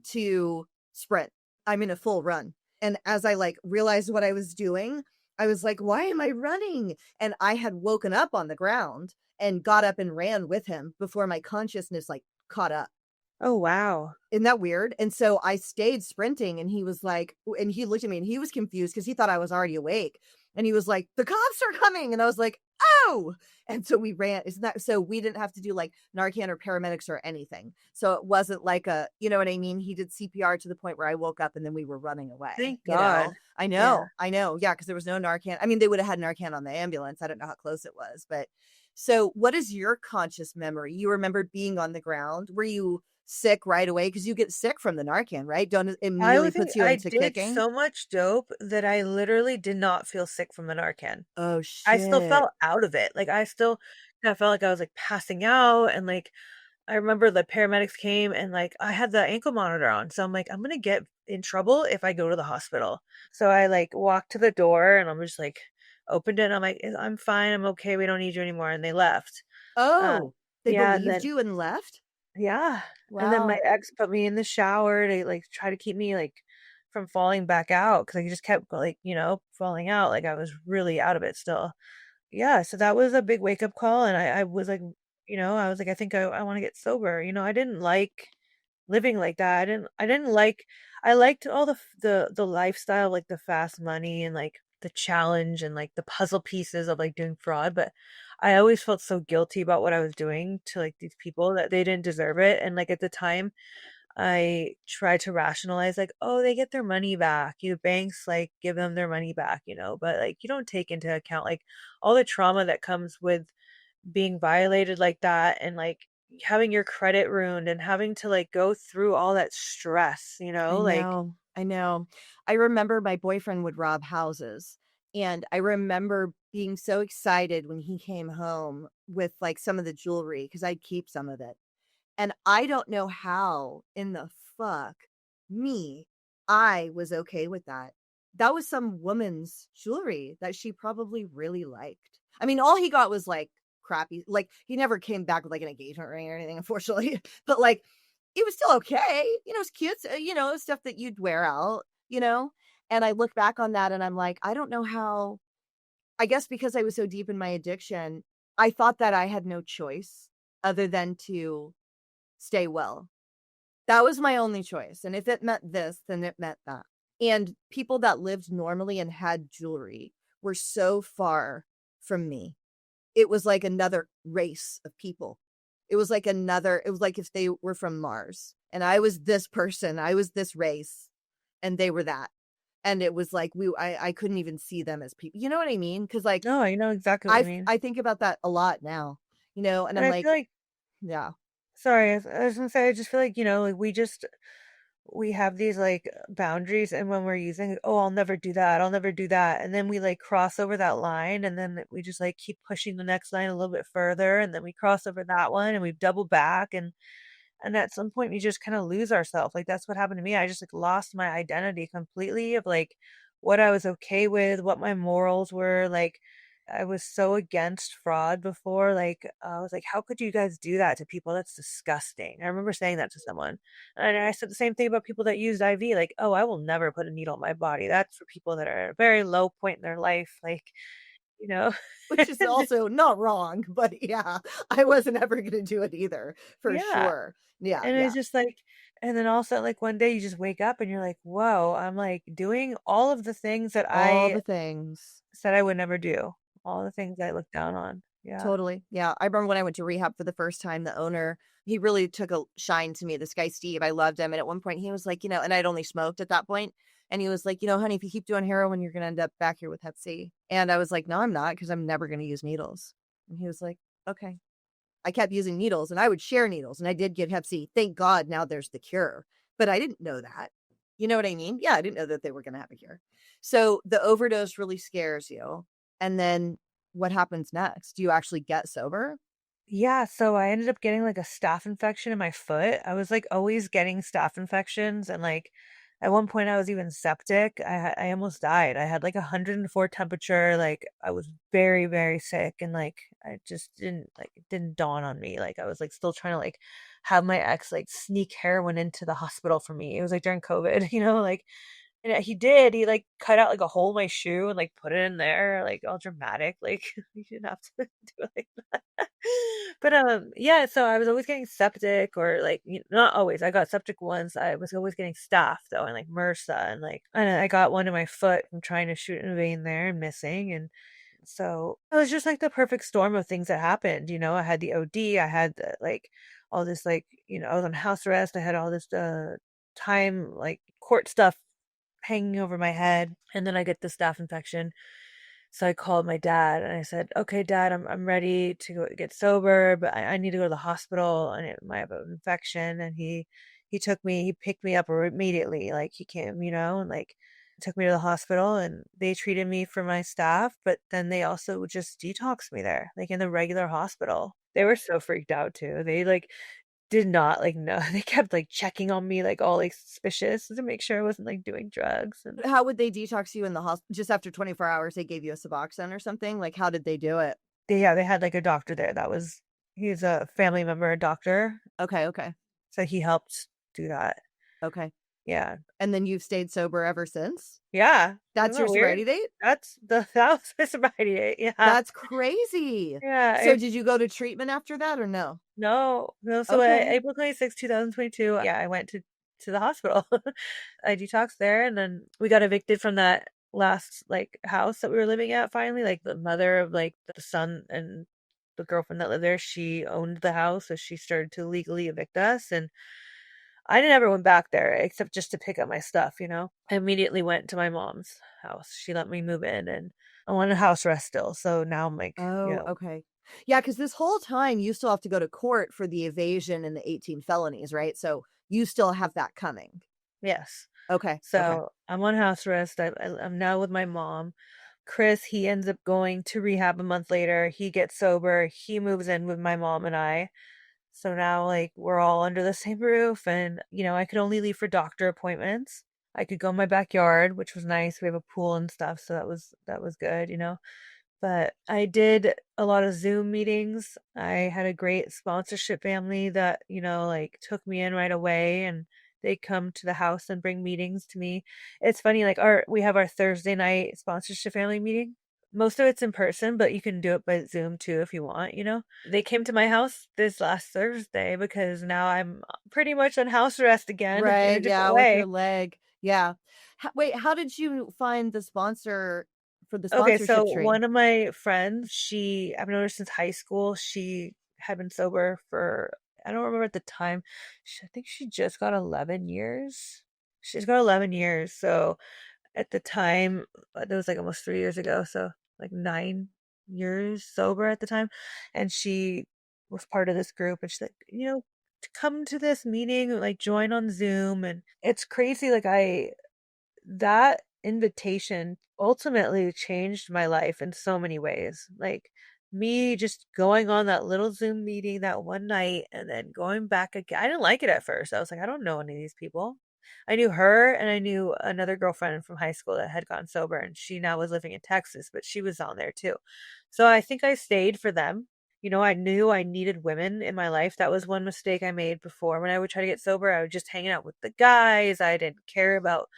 B: to sprint. I'm in a full run. And as I like realized what I was doing, I was like, why am I running? And I had woken up on the ground and got up and ran with him before my consciousness like caught up.
C: Oh, wow.
B: Isn't that weird? And so I stayed sprinting and he was like, and he looked at me and he was confused because he thought I was already awake. And he was like, the cops are coming. And I was like, oh. And so we ran. Isn't that so? We didn't have to do like Narcan or paramedics or anything. So it wasn't like you know what I mean? He did CPR to the point where I woke up and then we were running away.
C: Thank God.
B: I
C: Yeah.
B: know. I know. Yeah. Cause there was no Narcan. I mean, they would have had Narcan on the ambulance. I don't know how close it was. But so what is your conscious memory? You remembered being on the ground. Were you sick right away? Because you get sick from the Narcan, right? Don't it
C: I
B: immediately
C: would think
B: puts you
C: I
B: into
C: did
B: kicking?
C: so much dope that I literally did not feel sick from the Narcan.
B: Oh
C: I still
B: shit.
C: felt out of it. Like, I still kinda felt like I was, like, passing out, and, like, I remember the paramedics came, and, like, I had the ankle monitor on, so I'm like, "I'm gonna get in trouble if I go to the hospital." So I, like, walked to the door, and I'm just, like, opened it, and I'm like, I'm fine, I'm okay, we don't need you anymore," and they left. Uh,
B: Oh, they
C: yeah, and
B: believed
C: then
B: you and left?
C: Yeah. And then my
B: Wow.
C: ex put me in the shower to like try to keep me like from falling back out because I just kept like, falling out. Like I was really out of it still. Yeah, so that was a big wake up call, and I was like, I was like, I think I want to get sober. I didn't like living like that. I didn't like I liked all the lifestyle, like the fast money and like the challenge and like the puzzle pieces of like doing fraud, but I always felt so guilty about what I was doing to like these people that they didn't deserve it. And like at the time I tried to rationalize like, oh, they get their money back. Banks like give them their money back, but like you don't take into account like all the trauma that comes with being violated like that and like having your credit ruined and having to like go through all that stress,
B: I
C: like
B: know. I know. I remember my boyfriend would rob houses, and I remember being so excited when he came home with, like, some of the jewelry because 'cause I'd keep some of it. And I don't know how in the fuck me, I was okay with that. That was some woman's jewelry that she probably really liked. I mean, all he got was, like, crappy like, he never came back with, like, an engagement ring or anything, unfortunately, but, like, it was still okay, it's cute, stuff that you'd wear out, you know? And I look back on that and I'm like, I don't know how I guess because I was so deep in my addiction, I thought that I had no choice other than to stay well. That was my only choice, and if it meant this, then it meant that. And people that lived normally and had jewelry were so far from me. It was like another race of people. It was like if they were from Mars, and I was this person, I was this race, and they were that. And it was like I couldn't even see them as people. You know what I mean? Because like,
C: no, I know exactly what you mean.
B: I think about that a lot now, and
C: And
B: I'm
C: I
B: like,
C: feel like
B: yeah,
C: sorry, I was gonna say I just feel like, like we have these like boundaries and when we're using oh I'll never do that, I'll never do that, and then we like cross over that line and then we just like keep pushing the next line a little bit further and then we cross over that one and we double back and at some point we just kind of lose ourselves. Like that's what happened to me. I just like lost my identity completely of like what I was okay with, what my morals were. Like I was so against fraud before. Like I was like, how could you guys do that to people? That's disgusting. I remember saying that to someone. And I said the same thing about people that used IV. Like, oh, I will never put a needle in my body. That's for people that are at a very low point in their life. Like, you know.
B: which is also not wrong, but yeah, I wasn't ever gonna do it either, for
C: Yeah.
B: sure. Yeah,
C: And
B: yeah.
C: it's just like and then also, like, one day you just wake up and you're like, "Whoa," I'm, like, doing all of the things that
B: All
C: I
B: the things.
C: said I would never do, all the things I looked down on. Yeah.
B: Totally. Yeah. I remember when I went to rehab for the first time, the owner, he really took a shine to me. This guy, Steve, I loved him. And at one point, he was like, and I'd only smoked at that point, and he was like, honey, if you keep doing heroin, you're going to end up back here with Hep C. And I was like, no, I'm not, because I'm never going to use needles. And he was like, okay. I kept using needles and I would share needles and I did get Hep C. Thank God now there's the cure. But I didn't know that. You know what I mean? Yeah, I didn't know that they were going to have a cure. So the overdose really scares you. And then what happens next? Do you actually get sober?
C: Yeah, so I ended up getting, like, a staph infection in my foot. I was, like, always getting staph infections, and, like, at one point, I was even septic. I almost died. I had, like, 104 temperature, like, I was very, very sick, and, like, I just didn't like, it didn't dawn on me, like, I was, like, still trying to, like, have my ex, like, sneak heroin into the hospital for me. It was, like, during COVID, like and he did, he, like, cut out, like, a hole in my shoe and, like, put it in there, like, all dramatic, like, you didn't have to do it like that. But, yeah, so I was always getting septic or, like, not always, I got septic once, I was always getting staph, though, and, like, MRSA, and I got one in my foot from trying to shoot in a vein there and missing, and so it was just, like, the perfect storm of things that happened, I had the OD, I had the, like, all this, like, I was on house arrest, I had all this, time, like, court stuff hanging over my head, and then I get the staph infection. So I called my dad and I said, "Okay, Dad, I'm ready to go get sober, but I need to go to the hospital and it might have an infection." And he picked me up immediately. Like he came, and like took me to the hospital and they treated me for my staph, but then they also just detoxed me there, like in the regular hospital. They were so freaked out too. They like did not like know. They kept like checking on me like all like suspicious to make sure I wasn't like doing drugs and
B: How would they detox you in the hospital? Just after 24 hours, they gave you a Suboxone or something? Like, how did they do it?
C: they yeah, they had like a doctor there that was He's a family member, a doctor,
B: Okay, okay,
C: so he helped do that.
B: okay.
C: Yeah.
B: And then you've stayed sober ever since?
C: Yeah. Isn't
B: That's your
C: that weird?
B: sobriety date?
C: That was my sobriety date. Yeah.
B: That's crazy.
C: Yeah.
B: So did you go to treatment after that or no?
C: No, no. So
B: Okay.
C: April 26th, 2022, yeah, I went to the hospital. I detoxed there, and then we got evicted from that last like house that we were living at finally. Like the mother of like the son and the girlfriend that lived there, she owned the house, so she started to legally evict us. And I never went back there except just to pick up my stuff, you know. I immediately went to my mom's house. She let me move in, and I wanted house arrest still. So now I'm like,
B: Oh, okay. Yeah, because this whole time you still have to go to court for the evasion and the 18 felonies, right? So you still have that coming.
C: yes.
B: Okay, okay.
C: So I'm on house arrest. I'm now with my mom. Chris, he ends up going to rehab a month later. He gets sober. He moves in with my mom and I. So now, like, we're all under the same roof. And, you know, I could only leave for doctor appointments. I could go in my backyard, which was nice. We have a pool and stuff. So that was good, you know. But I did a lot of Zoom meetings. I had a great sponsorship family that, you know, like took me in right away, and they come to the house and bring meetings to me. It's funny, like we have our Thursday night sponsorship family meeting. Most of it's in person, but you can do it by Zoom too if you want, you know. They came to my house this last Thursday because now I'm pretty much on house arrest again in a
B: Right,
C: different
B: yeah, with your
C: way.
B: leg. Yeah. Wait, how did you find the sponsor for the
C: Okay,
B: sponsorship
C: so
B: tree?
C: one of my friends, I've known her since high school. She had been sober for, I don't remember at the time. I think she just got 11 years. She's got 11 years. So at the time, that was like almost 3 years ago. So like 9 years sober at the time. And she was part of this group. And she's like, you know, to come to this meeting, like join on Zoom. And it's crazy. Like that invitation ultimately changed my life in so many ways. Like me just going on that little Zoom meeting that one night and then going back again. I didn't like it at first. I was like, I don't know any of these people. I knew her and I knew another girlfriend from high school that had gotten sober, and she now was living in Texas, but she was on there too. So I think I stayed for them. You know, I knew I needed women in my life. That was one mistake I made before. When I would try to get sober, I would just hang out with the guys. I didn't care about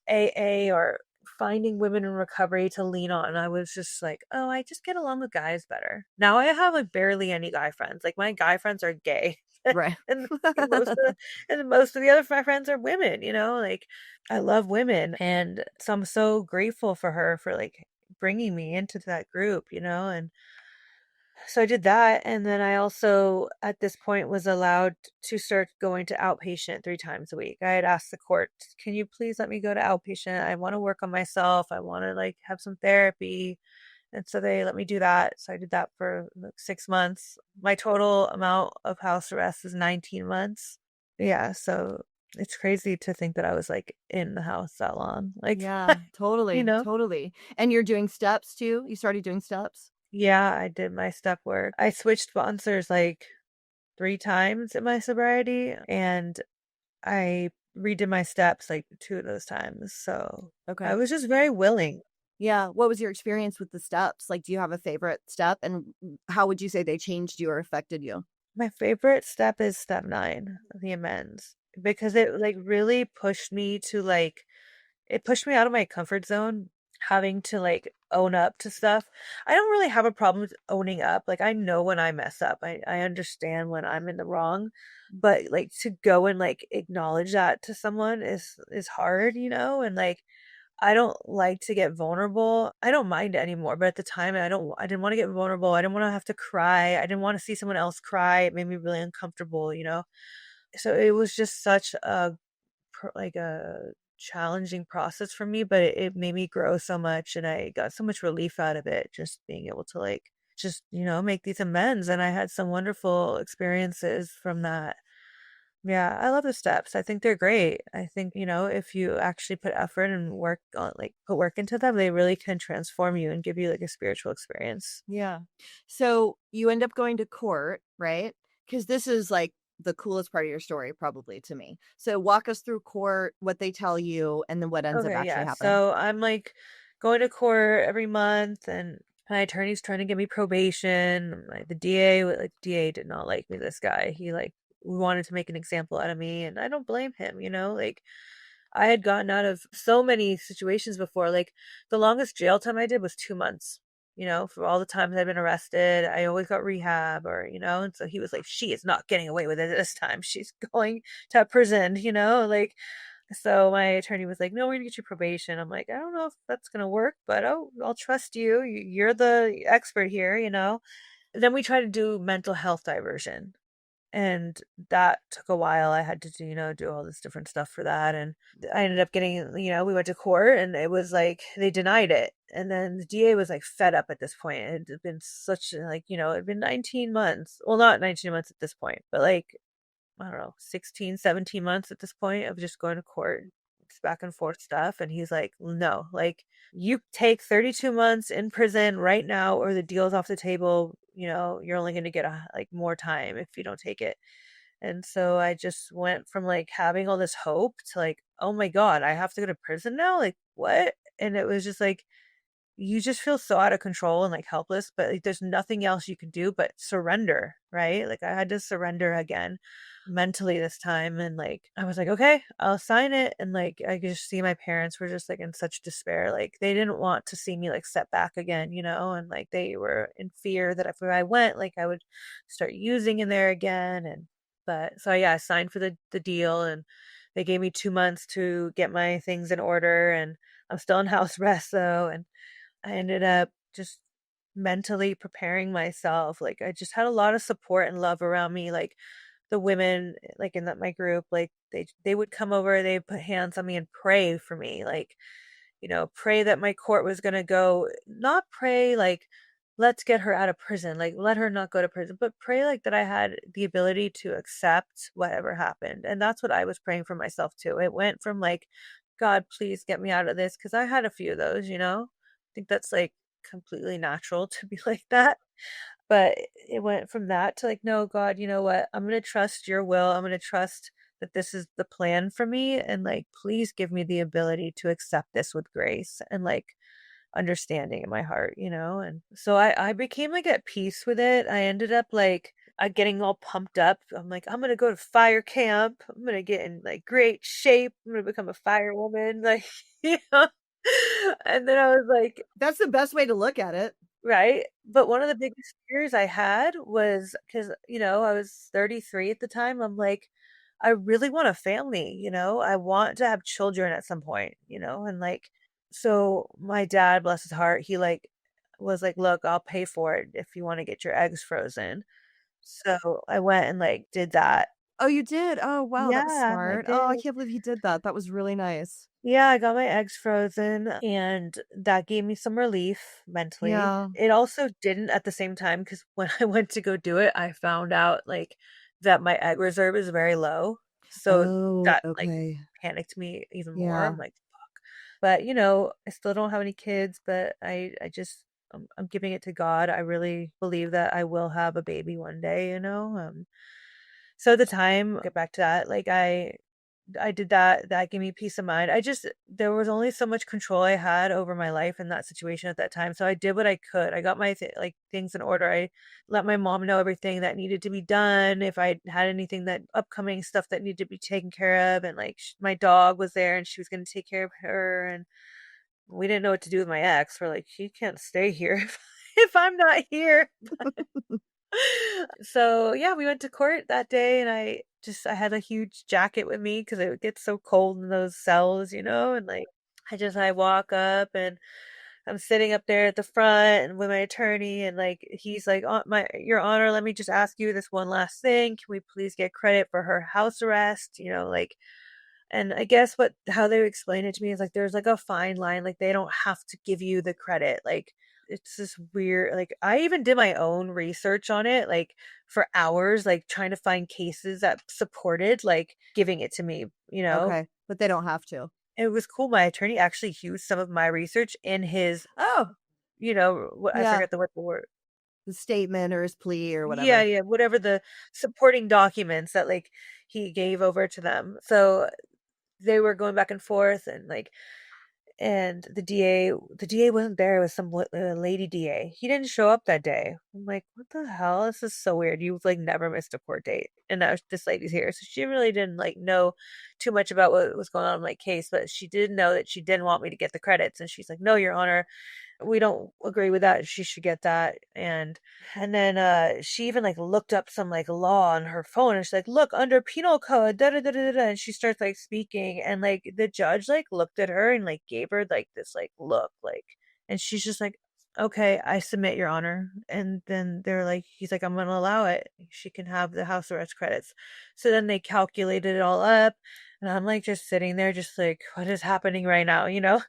C: AA or finding women in recovery to lean on. I was just like, oh, I just get along with guys better. Now I have like barely any guy friends. Like my guy friends are gay.
B: Right.
C: and most of the, and most of the other my friends are women, you know, like I love women, and so I'm so grateful for her for like bringing me into that group, you know. And so I did that, and then I also, at this point, was allowed to start going to outpatient 3 times a week. I had asked the court, "Can you please let me go to outpatient? I wanna work on myself. I wanna, like, have some therapy." And so they let me do that. So I did that for, like, 6 months. My total amount of house arrest is 19 months. Yeah, so it's crazy to think that I was, like, in the house that long. Like,
B: Yeah,
C: you
B: totally,
C: know?
B: totally. And you're doing steps too? You started doing steps?
C: Yeah, I did my step work. I switched sponsors, like 3 times in my sobriety, and I redid my steps, like, 2 of those times, so I
B: Okay.
C: was just very willing.
B: Yeah, what was your experience with the steps? Like, do you have a favorite step, and how would you say they changed you or affected you?
C: My favorite step is step 9, the amends, because it, like, really pushed me to, like it pushed me out of my comfort zone, having to, like, own up to stuff. I don't really have a problem with owning up, like, I know when I mess up, I understand when I'm in the wrong, but, like, to go and, like, acknowledge that to someone is hard, you know. And, like, I don't like to get vulnerable. I don't mind it anymore, but at the time, I didn't wanna get vulnerable, I didn't wanna have to cry, I didn't wanna see someone else cry, it made me really uncomfortable, you know? So it was just such like a challenging process for me, but it made me grow so much, and I got so much relief out of it, just being able to like just, you know, make these amends. And I had some wonderful experiences from that. Yeah, I love the steps. I think they're great. I think, you know, if you actually put effort and work on like put work into them, they really can transform you and give you like a spiritual experience.
B: Yeah. So, you end up going to court, right? Because this is, like, the coolest part of your story probably to me. So, walk us through court, what they tell you, and then what ends up
C: Okay,
B: actually
C: yeah.
B: happening.
C: So I'm like going to court every month, and my attorney's trying to give me probation. The DA, like DA did not like me. This guy, he like wanted to make an example out of me, and I don't blame him. Like I had gotten out of so many situations before. Like the longest jail time I did was 2 months. For all the times I've been arrested, I always got rehab, or and so he was like, she is not getting away with it this time. She's going to prison. Like so my attorney was like, "No, we're gonna get you probation." I'm like, "I don't know if that's gonna work, but I'll trust you. You're the expert here." Then we tried to do mental health diversion, and that took a while. I had to do all this different stuff for that, and I ended up getting, we went to court, and it was like they denied it, and then the DA was like fed up at this point. It had been such like it'd been 19 months. Well, not 19 months at this point, but like I don't know, 16, 17 months at this point of just going to court, back and forth stuff. And he's like, no, like you take 32 months in prison right now, or the deal's off the table. You're only going to get like more time if you don't take it. And so I just went from like having all this hope to like, oh my God, I have to go to prison now? Like, what? And it was just like, you just feel so out of control and like helpless, but like there's nothing else you can do but surrender, right? Like I had to surrender again mentally this time, and like I was like, okay, I'll sign it. And like I could just see my parents were just like in such despair. Like they didn't want to see me like set back again, and like they were in fear that if I went, like I would start using in there again. And but so yeah, I signed for the deal, and they gave me 2 months to get my things in order, and I'm still in house arrest though. And I ended up just mentally preparing myself. Like I just had a lot of support and love around me. Like the women, like in that my group, like they would come over, they put hands on me and pray for me. Like, pray that my court was gonna go, not pray like let's get her out of prison, like let her not go to prison, but pray like that I had the ability to accept whatever happened. And that's what I was praying for myself too. It went from like, God, please get me out of this, because I had a few of those. I think that's like completely natural to be like that. But it went from that to like, no, God, you know what? I'm going to trust your will. I'm going to trust that this is the plan for me. And like, please give me the ability to accept this with grace and like understanding in my heart. And so I became like at peace with it. I ended up like, getting all pumped up. I'm like, I'm gonna go to fire camp. I'm gonna get in like great shape. I'm gonna become a firewoman. Like, you know. And then I was like,
B: That's the best way to look at it.
C: right. But one of the biggest fears I had was because, I was 33 at the time. I'm like, I really want a family. I want to have children at some point. And like, so my dad, bless his heart, he like was like, look, I'll pay for it if you want to get your eggs frozen. So I went and like did that.
B: Oh, you did? Oh, wow, that was
C: Yeah, I
B: smart. Oh,
C: did.
B: I can't believe you did that. That was really nice.
C: Yeah, I got my eggs frozen, and that gave me some relief mentally.
B: Yeah.
C: It also didn't at the same time, because when I went to go do it, I found out like that my egg reserve is very low. So
B: Oh,
C: that like
B: okay.
C: panicked me even more. I'm
B: Yeah.
C: like, fuck. But I still don't have any kids, but I just I'm giving it to God. I really believe that I will have a baby one day. So at the time, get back to that, like I did that. That gave me peace of mind. There was only so much control I had over my life in that situation at that time. So I did what I could. I got my like things in order. I let my mom know everything that needed to be done. If I had anything that upcoming stuff that needed to be taken care of, and like my dog was there and she was going to take care of her. And we didn't know what to do with my ex. We're like, he can't stay here if I'm not here. So yeah, we went to court that day, and I had a huge jacket with me because it gets so cold in those cells. And like I walk up, and I'm sitting up there at the front and with my attorney, and like he's like, oh, your honor, let me just ask you this one last thing. Can we please get credit for her house arrest? Like, and I guess how they explain it to me is like there's like a fine line, like they don't have to give you the credit. Like it's this weird, like I even did my own research on it, like for hours, like trying to find cases that supported like giving it to me.
B: Okay. But they don't have to.
C: It was cool. My attorney actually used some of my research in his,
B: Oh,
C: what I
B: yeah.
C: forget what the word.
B: The statement or his plea or
C: Yeah,
B: whatever.
C: yeah, whatever the supporting documents that like he gave over to them. So they were going back and forth, and like and the DA wasn't there. It was some lady DA. He didn't show up that day. I'm like, what the hell? This is so weird. You've like never missed a court date, and now this lady's here. So she really didn't like know too much about what was going on in my case, but she did know that she didn't want me to get the credits, and she's like, no, Your Honor, we don't agree with that. She should get that. And then she even like looked up some like law on her phone, and she's like, look, under penal code, da da da da da, and she starts like speaking, and like the judge like looked at her and like gave her like this like look like, and she's just like, okay, I submit, Your Honor. And then they're like, he's like, I'm gonna allow it. She can have the house arrest credits. So then they calculated it all up, and I'm like just sitting there just like, what is happening right now, you know?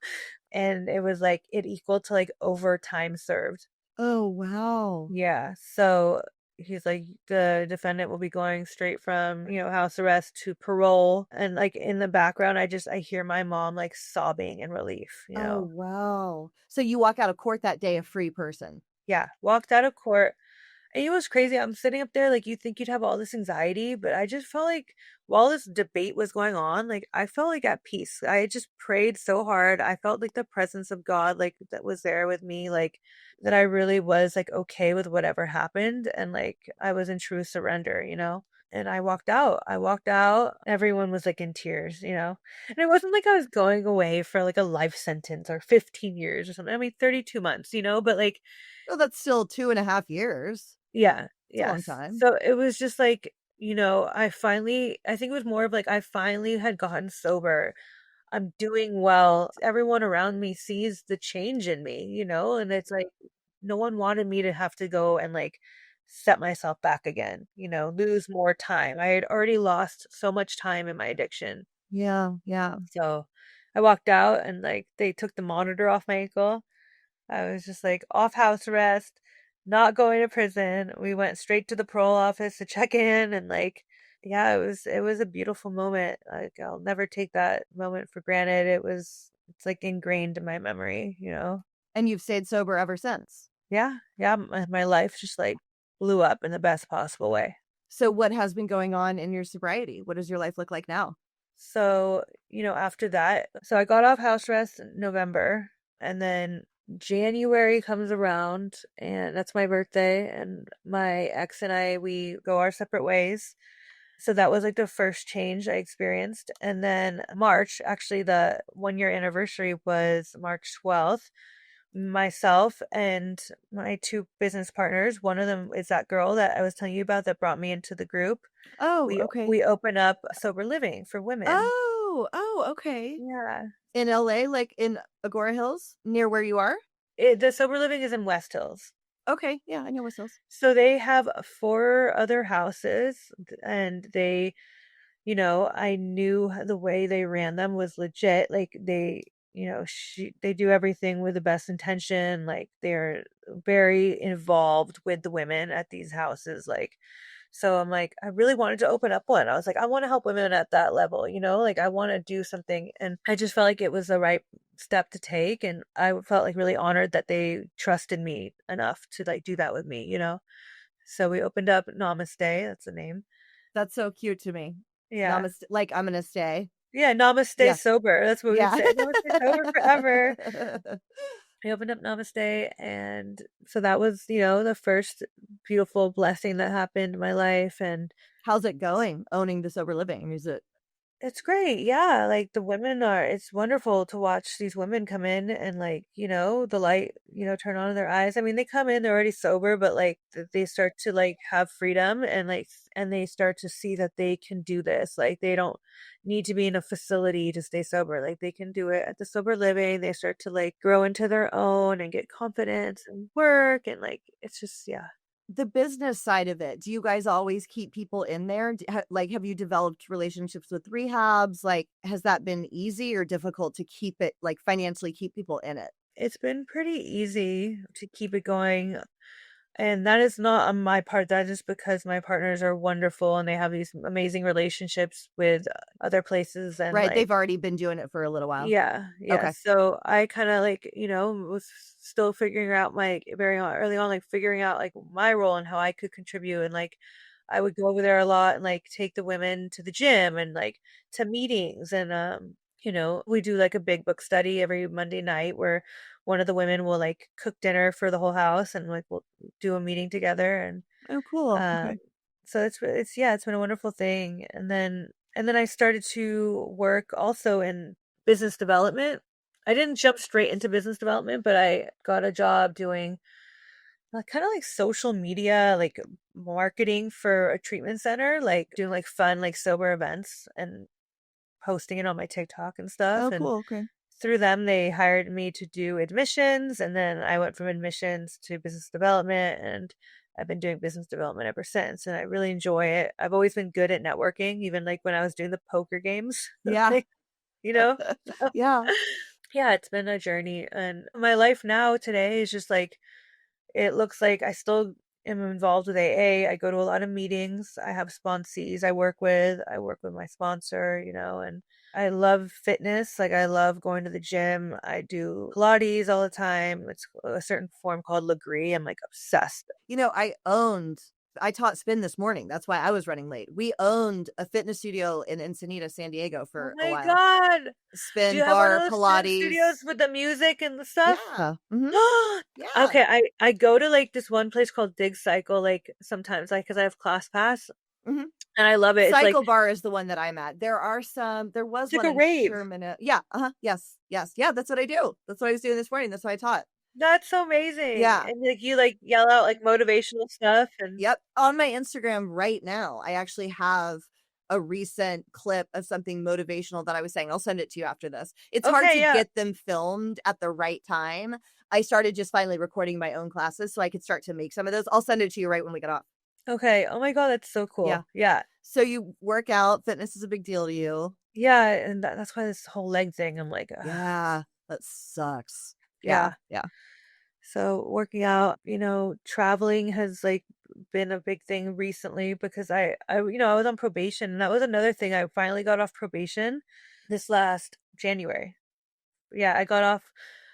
C: And it was like it equaled to like overtime served.
B: Oh, wow.
C: Yeah. So he's like, the defendant will be going straight from, house arrest to parole. And like in the background, I hear my mom like sobbing in relief, you
B: Oh,
C: know.
B: wow. So you walk out of court that day a free person.
C: Yeah. Walked out of court. And it was crazy. I'm sitting up there, like, you think you'd have all this anxiety, but I just felt like while this debate was going on, like, I felt like at peace. I had just prayed so hard. I felt like the presence of God, like, that was there with me, like, that I really was, like, okay with whatever happened. And, like, I was in true surrender, you know? And I walked out. I walked out. Everyone was, like, in tears, you know? And it wasn't like I was going away for, like, a life sentence or 15 years or something. I mean, 32 months, you know? But, like,
B: Oh, that's still 2.5 years.
C: yeah,
B: It's a long
C: yes.
B: time.
C: So it was just like, I think it was more of like I finally had gotten sober. I'm doing well. Everyone around me sees the change in me, and it's like no one wanted me to have to go and like set myself back again, lose more time. I had already lost so much time in my addiction.
B: Yeah, yeah.
C: So I walked out and like they took the monitor off my ankle. I was just like off house arrest, not going to prison. We went straight to the parole office to check in and like yeah, it was a beautiful moment. Like I'll never take that moment for granted. It's like ingrained in my memory, you know.
B: And you've stayed sober ever since.
C: Yeah, yeah, my life just like blew up in the best possible way.
B: So what has been going on in your sobriety? What does your life look like now?
C: So, after that, so I got off house arrest in November, and then January comes around, and that's my birthday, and my ex and I, we go our separate ways. So that was like the first change I experienced. And then March, actually, the 1 year anniversary was March 12th. Myself and my two business partners, one of them is that girl that I was telling you about that brought me into the group.
B: Oh,
C: We
B: okay.
C: we open up sober living for women.
B: Oh, okay.
C: Yeah.
B: In LA, like in Agora Hills, near where you are?
C: The sober living is in West Hills.
B: Okay, yeah, I know West Hills.
C: So they have four other houses, and I knew the way they ran them was legit. Like they do everything with the best intention. Like they're very involved with the women at these houses. Like, so I'm like, I really wanted to open up one. I was like, I want to help women at that level, like I want to do something. And I just felt like it was the right step to take. And I felt like really honored that they trusted me enough to like do that with me. So we opened up Namaste. That's the name.
B: That's so cute to me.
C: Yeah.
B: Namaste, like I'm gonna stay.
C: Yeah. Namaste
B: Yeah,
C: sober. That's what we would
B: yeah.
C: say. Namaste sober forever. I opened up Namaste, and so that was, the first beautiful blessing that happened in my life. And
B: How's it going owning the sober living? Is it
C: it's great. Yeah. Like it's wonderful to watch these women come in and like, the light, turn on in their eyes. I mean, they come in, they're already sober, but like they start to like have freedom and like, and they start to see that they can do this. Like they don't need to be in a facility to stay sober. Like they can do it at the sober living. They start to like grow into their own and get confidence and work. And like, it's just, yeah.
B: the business side of it? Do you guys always keep people in there? Like, have you developed relationships with rehabs? Like, has that been easy or difficult to keep it, like, financially keep people in it?
C: It's been pretty easy to keep it going. And that is not on my part. That is because my partners are wonderful and they have these amazing relationships with other places and
B: Right.
C: like
B: They've already been doing it for a little while.
C: yeah, yeah.
B: Okay.
C: So I kind of like, was still figuring out early on, like figuring out like my role and how I could contribute. And like I would go over there a lot and like take the women to the gym and like to meetings. And We do like a big book study every Monday night where one of the women will like cook dinner for the whole house and like we'll do a meeting together and
B: Oh, cool.
C: um
B: Okay.
C: so it's yeah, it's been a wonderful thing. And then I started to work also in business development. I didn't jump straight into business development, but I got a job doing kind of like social media, like marketing for a treatment center, like doing like fun, like sober events and posting it on my TikTok and stuff.
B: Oh,
C: And
B: cool. Okay.
C: through them, they hired me to do admissions. And then I went from admissions to business development. And I've been doing business development ever since. And I really enjoy it. I've always been good at networking, even like when I was doing the poker games,
B: Yeah.
C: like, you know? So,
B: Yeah.
C: yeah, it's been a journey. And my life now today is just like, it looks like I still am involved with AA. I go to a lot of meetings. I have sponsees I work with. I work with my sponsor, and I love fitness. Like I love going to the gym. I do Pilates all the time. It's a certain form called Legree. I'm like obsessed.
B: I taught spin this morning. That's why I was running late. We owned a fitness studio in Encinitas, San Diego
C: Oh
B: for a
C: my
B: while.
C: God. Do
B: Spin,
C: you have one of
B: bar,
C: those spin studios
B: Pilates.
C: with the music and the stuff?
B: Yeah. Mhm. Yeah.
C: Okay, I go to like this one place called Dig Cycle like sometimes like because I have class pass
B: Mhm.
C: and I love it. It's like
B: Cycle bar is the one that I'm at. There was
C: it's like
B: one
C: a
B: in
C: rave.
B: Sherman. Yeah. Uh-huh. Yes. Yes. Yeah, that's what I do. That's what I was doing this morning. That's what I taught.
C: That's so amazing,
B: Yeah.
C: and, like, you, like, yell out, like, motivational stuff and
B: Yep. On my Instagram right now, I actually have a recent clip of something motivational that I was saying. I'll send it to you after this. It's hard
C: okay,
B: to
C: yeah,
B: get them filmed at the right time. I started just finally recording my own classes so I could start to make some of those. I'll send it to you right when we get off.
C: okay, oh my god, that's so
B: Yeah.
C: cool, yeah,
B: So you work out, fitness is a big deal to you.
C: yeah, and that's why this whole leg thing, I'm like, "Ugh,"
B: Yeah, that sucks. Yeah,
C: yeah,
B: yeah.
C: so working out, traveling has, like, been a big thing recently because I was on probation, and that was another thing. I finally got off probation this last January. Yeah, I got off.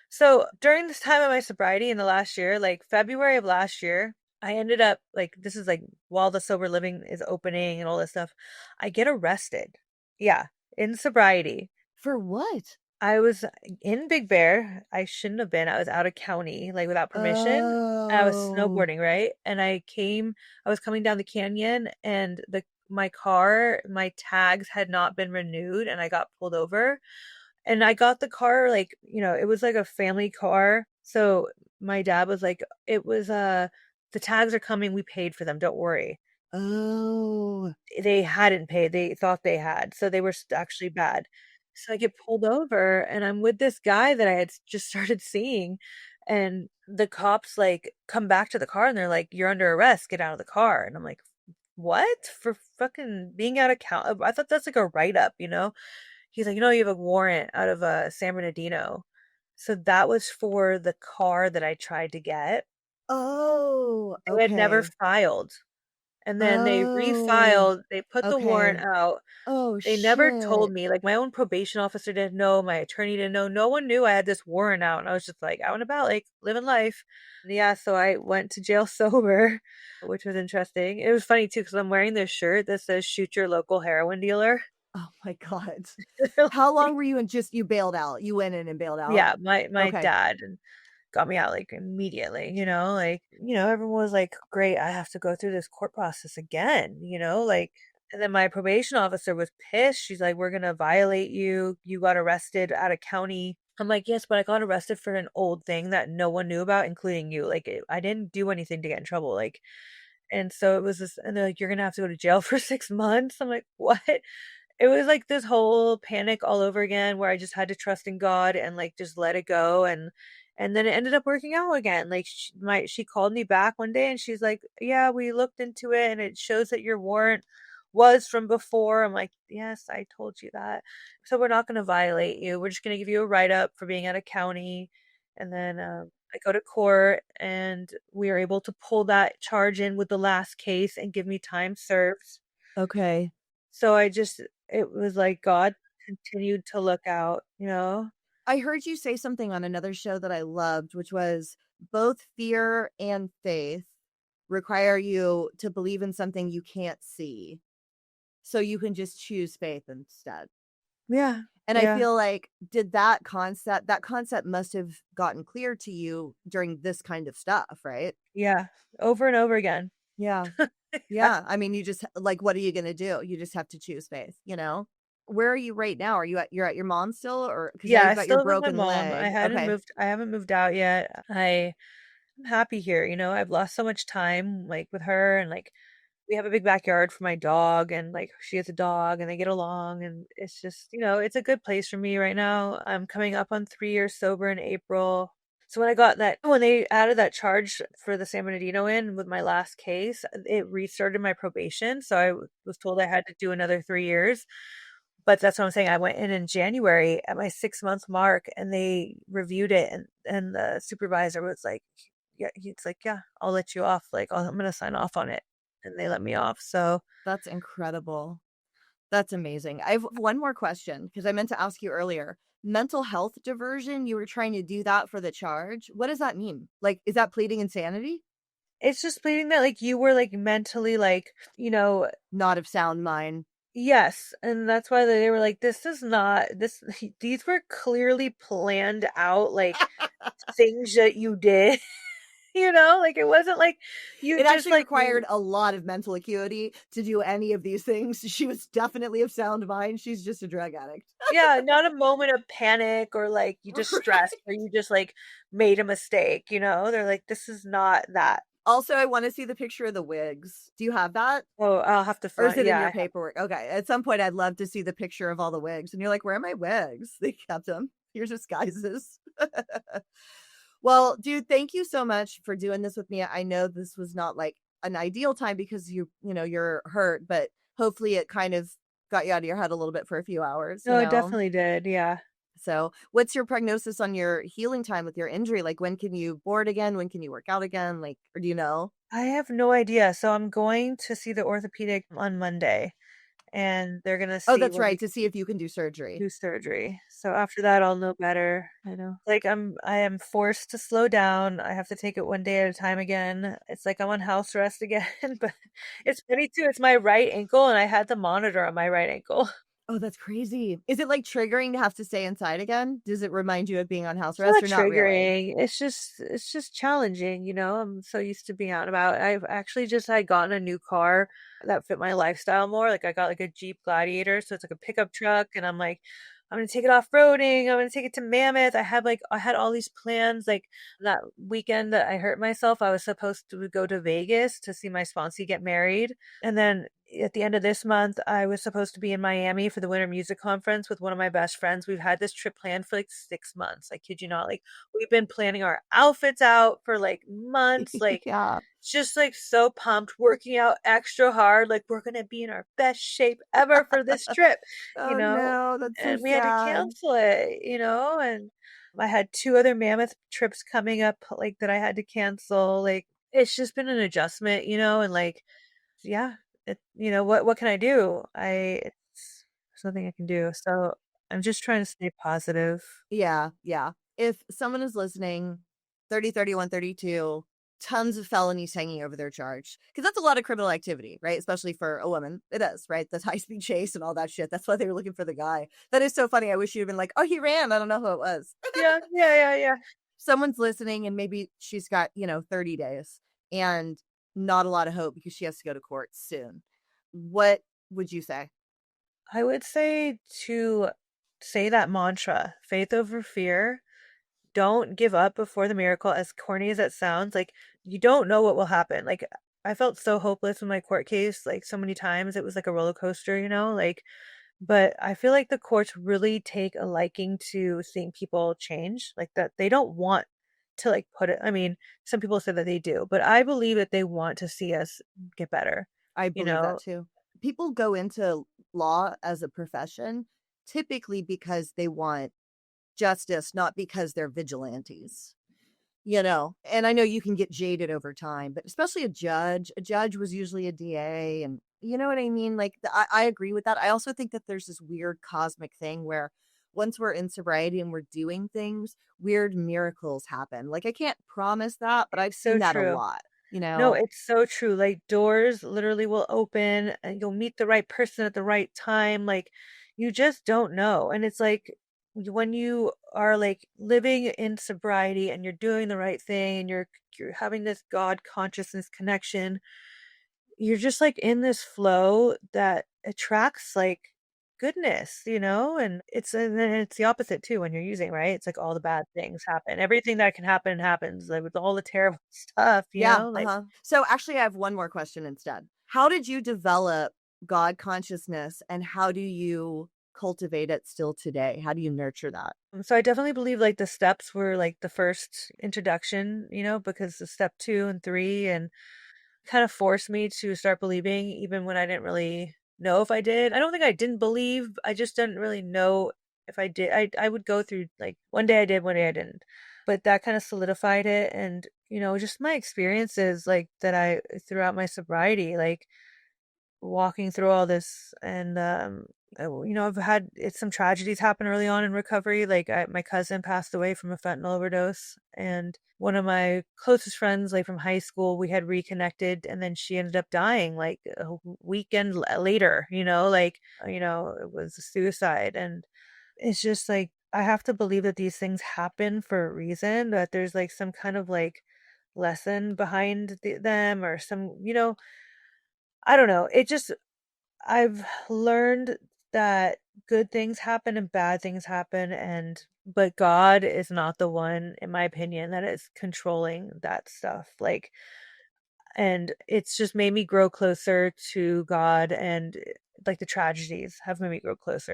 C: So during this time of my sobriety in the last year, like February of last year, I ended up like this is like while the sober living is opening and all this stuff, I get arrested. Yeah, in sobriety.
B: For what?
C: I was in Big Bear. I shouldn't have been. I was out of county, like without permission. I was
B: Oh.
C: snowboarding, right? And I was coming down the canyon and my car, my tags had not been renewed and I got pulled over. And I got the car, like, it was like a family car. So my dad was like, it was, the tags are coming. We paid for them. Don't worry.
B: Oh.
C: They hadn't paid. They thought they had. So they were actually bad. So I get pulled over and I'm with this guy that I had just started seeing. And the cops like come back to the car and they're like, you're under arrest. Get out of the car. And I'm like, what? For fucking being out of count? I thought that's like a write up, you know? He's like, you have a warrant out of San Bernardino. So that was for the car that I tried to get.
B: Oh,
C: They had never
B: okay.
C: filed. And then they
B: Oh,
C: refiled, they put the warrant
B: okay.
C: out.
B: Oh,
C: They never told
B: shit.
C: me, like my own probation officer didn't know, my attorney didn't know. No one knew I had this warrant out. And I was just like out and about, like living life. Yeah, so I went to jail sober, which was interesting. It was funny too, because I'm wearing this shirt that says shoot your local heroin dealer.
B: Oh my god.
C: They're
B: How long
C: like,
B: were you in just you bailed out? You went in and bailed out?
C: yeah, my
B: Okay.
C: dad got me out like immediately, like, everyone was like, great, I have to go through this court process again, like, and then my probation officer was pissed. She's like, we're gonna violate you. You got arrested out of county. I'm like, yes, but I got arrested for an old thing that no one knew about, including you. Like, I didn't do anything to get in trouble. Like, and so it was this, and they're like, you're gonna have to go to jail for 6 months. I'm like, what? It was like this whole panic all over again where I just had to trust in God and like just let it go and then it ended up working out again. Like she called me back one day and she's like, "Yeah, we looked into it and it shows that your warrant was from before." I'm like, "Yes, I told you that." So we're not going to violate you. We're just going to give you a write up for being out of county. And then I go to court and we are able to pull that charge in with the last case and give me time served.
B: Okay.
C: So it was like God continued to look out.
B: I heard you say something on another show that I loved, which was both fear and faith require you to believe in something you can't see. So you can just choose faith instead.
C: Yeah.
B: And I
C: Yeah.
B: feel like that concept must have gotten clear to you during this kind of stuff, right?
C: Yeah. Over and over again.
B: Yeah.
C: Yeah.
B: Yeah, I mean, you just like, what are you gonna do? You just have to choose faith, you know? Where are you right now? Are you at your mom still, or because now
C: Yeah,
B: you've
C: I
B: got your
C: still live with my
B: broken
C: mom.
B: leg? Okay.
C: I haven't moved out yet. I'm happy here, you know, I've lost so much time, like, with her and, like, we have a big backyard for my dog and, like, she has a dog and they get along and it's just, you know, it's a good place for me right now. I'm coming up on 3 years sober in April. So when they added that charge for the San Bernardino in with my last case, it restarted my probation, so was told I had to do another 3 years. But that's what I'm saying, I went in January at my 6-month mark, and they reviewed it, and the supervisor was like, "Yeah," he's like, "Yeah, I'll let you off, like, I'm gonna sign off on it," and they let me off, so
B: That's incredible. That's amazing. I have one more question because I meant to ask you earlier. Mental health diversion, you were trying to do that for the charge. What does that mean? Like, is that pleading insanity?
C: it's just pleading that, like, you were, like, mentally, like, you know.
B: Not of sound mind.
C: Yes, and that's why they were like, "This is not this." These were clearly planned out, like, things that you did, you know? Like, it wasn't like you
B: It
C: just,
B: actually
C: like,
B: required a lot of mental acuity to do any of these things. She was definitely of sound mind. She's just a drug addict.
C: yeah, not a moment of panic or, like, you just stressed or you just, like, made a mistake, you know? They're like, "This is not that."
B: Also, I want to see the picture of the wigs. Do you have that?
C: Oh, I'll have to
B: Or is
C: find
B: it in
C: yeah,
B: your paperwork? Okay. At some point, I'd love to see the picture of all the wigs. And you're like, where are my wigs? They kept them. Here's disguises. Well, dude, thank you so much for doing this with me. I know this was not like an ideal time because you're hurt, but hopefully it kind of got you out of your head a little bit for a few hours, you
C: no, it
B: know?
C: definitely did, yeah.
B: So, what's your prognosis on your healing time with your injury? Like, when can you board again? When can you work out again? Like, or do you know?
C: I have no idea, so I'm going to see the orthopedic on Monday, and they're gonna
B: Oh,
C: see
B: that's
C: what
B: right,
C: he
B: to see if you can do surgery.
C: do surgery. So after that, I'll know better, I know. Like, I am forced to slow down, I have to take it one day at a time again. It's like I'm on house arrest again, but it's funny too, it's my right ankle, and I had the monitor on my right ankle.
B: Oh, that's crazy. Is it, like, triggering to have to stay inside again? Does it remind you of being on house
C: It's
B: arrest
C: not
B: or not really?
C: triggering, it's just challenging, you know? I'm so used to being out and about. I've actually just had gotten a new car that fit my lifestyle more, like, I got, like, a Jeep Gladiator, so it's like a pickup truck, and I'm like, "I'm gonna take it off-roading, I'm gonna take it to Mammoth." I had all these plans, like, that weekend that I hurt myself, I was supposed to go to Vegas to see my sponsee get married, and then at the end of this month, I was supposed to be in Miami for the Winter Music Conference with one of my best friends. We've had this trip planned for like 6 months. I kid you not. Like, we've been planning our outfits out for like months. Like,
B: Yeah.
C: just like so pumped, working out extra hard. Like, we're going to be in our best shape ever for this trip, you
B: Oh,
C: know?
B: no, that's so
C: And we had to
B: sad.
C: cancel it, you know? And I had two other Mammoth trips coming up, like, that I had to cancel. Like, it's just been an adjustment, you know? And like, yeah, what can I do? There's nothing I can do. So I'm just trying to stay positive.
B: Yeah, yeah. If someone is listening, 30, 31, 32, tons of felonies hanging over their charge, because that's a lot of criminal activity, right? Especially for a woman. It is, right? The high-speed chase and all that shit. That's why they were looking for the guy. That is so funny. I wish you'd have been like, "Oh, he ran. I don't know who it was."
C: Yeah, yeah, yeah, yeah.
B: Someone's listening and maybe she's got, 30 days and not a lot of hope because she has to go to court soon. What would you say?
C: I would say to say that mantra, faith over fear. Don't give up before the miracle, as corny as that sounds. Like, you don't know what will happen. Like, I felt so hopeless in my court case, like, so many times. It was like a roller coaster, you know? Like, but I feel like the courts really take a liking to seeing people change, like, that they don't want to, like, put it I mean, some people say that they do, but I believe that they want to see us get better,
B: I
C: you
B: believe that
C: know?
B: too. People go into law as a profession typically because they want justice, not because they're vigilantes. And I know you can get jaded over time, but especially a judge was usually a DA. And you know what I mean? Like, I agree with that. I also think that there's this weird cosmic thing where once we're in sobriety and we're doing things, weird miracles happen. Like, I can't promise that, but I've
C: So
B: seen that a
C: true.
B: lot, you
C: No,
B: know?
C: it's so true. Like, doors literally will open and you'll meet the right person at the right time. Like, you just don't know. And it's like when you are like living in sobriety and you're doing the right thing and you're having this God consciousness connection, you're just like in this flow that attracts like goodness, and then it's the opposite too when you're using, right? It's like all the bad things happen. Everything that can happen happens, like with all the terrible stuff,
B: Yeah,
C: like
B: uh-huh. So actually I have one more question instead. How did you develop God consciousness and how do you cultivate it still today? How do you nurture that?
C: so I definitely believe like the steps were like the first introduction, because the step 2 and 3 and kind of forced me to start believing even when I didn't really know if I did. I don't think I didn't believe. I just didn't really know if I did. I would go through like one day I did, one day I didn't. But that kind of solidified it and just my experiences like that I throughout my sobriety, like walking through all this and I've had some tragedies happen early on in recovery. Like my cousin passed away from a fentanyl overdose, and one of my closest friends like from high school, we had reconnected, and then she ended up dying like a weekend later, it was a suicide. And it's just like I have to believe that these things happen for a reason, that there's like some kind of like lesson behind them or some, I don't know. I've learned that good things happen and bad things happen, but God is not the one, in my opinion, that is controlling that stuff. Like, and it's just made me grow closer to God, and like the tragedies have made me grow closer,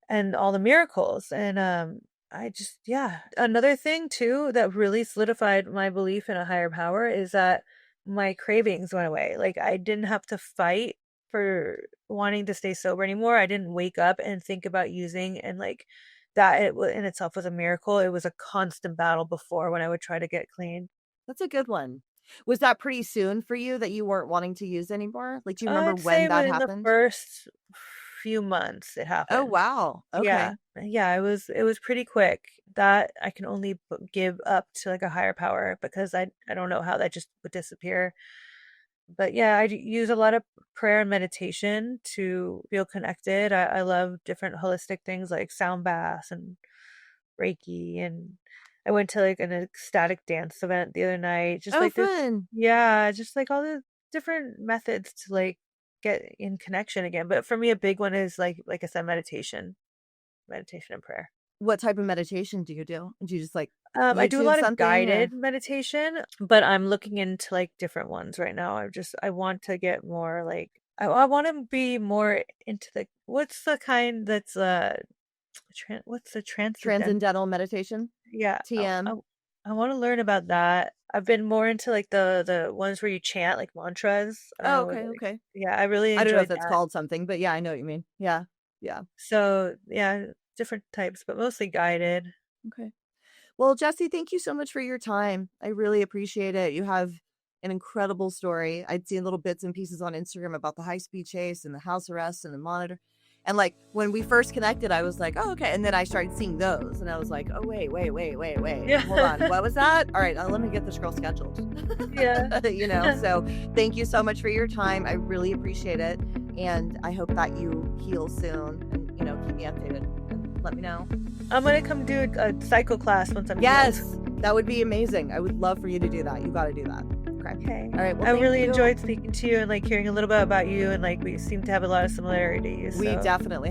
C: and all the miracles. And I just, yeah. Another thing too that really solidified my belief in a higher power is that my cravings went away. Like I didn't have to fight for wanting to stay sober anymore. I didn't wake up and think about using, and like that in itself was a miracle. It was a constant battle before when I would try to get clean.
B: That's a good one. Was that pretty soon for you that you weren't wanting to use anymore? Like, do you remember
C: I'd say
B: when that
C: within the
B: happened?
C: first few months it
B: Oh,
C: happened.
B: wow.
C: Yeah.
B: Okay.
C: Yeah, it was pretty quick. That I can only give up to like a higher power, because I don't know how that just would disappear. But yeah, use a lot of prayer and meditation to feel connected. I love different holistic things like sound baths and Reiki, and I went to like an ecstatic dance event the other night. Just
B: Oh,
C: like this,
B: fun.
C: yeah, just like all the different methods to like get in connection again. But for me, a big one is like I said, meditation and prayer.
B: What type of meditation do you do? Do you just like
C: I do a
B: YouTube
C: lot of
B: something
C: guided
B: or
C: meditation, but I'm looking into like different ones right now. I want to get more like I want to be more into the what's the kind that's what's the transcendental.
B: transcendental meditation?
C: Yeah,
B: TM?
C: I want to learn about that. I've been more into like the ones where you chant like mantras. I don't
B: Oh,
C: know what
B: okay, okay.
C: yeah, I really
B: I don't know if
C: enjoyed
B: that's
C: that.
B: called something, but yeah, I know what you mean. Yeah. Yeah.
C: So yeah, different types, but mostly guided.
B: Okay. Well, Jesse, thank you so much for your time. I really appreciate it. You have an incredible story. I'd seen little bits and pieces on Instagram about the high speed chase and the house arrest and the monitor. And like when we first connected, I was like, oh, okay. And then I started seeing those and I was like, oh, wait.
C: Yeah.
B: Hold on. What was that? All right. Let me get this girl scheduled.
C: Yeah.
B: So thank you so much for your time. I really appreciate it. And I hope that you heal soon and, keep me updated and let me know.
C: I'm gonna come do a cycle class once I'm healed.
B: Yes, that would be amazing. I would love for you to do that. You got to do that. Okay.
C: Okay.
B: All right. Well,
C: I
B: thank
C: really
B: you.
C: enjoyed speaking to you and like hearing a little bit about you, and like we seem to have a lot of similarities.
B: We
C: So.
B: definitely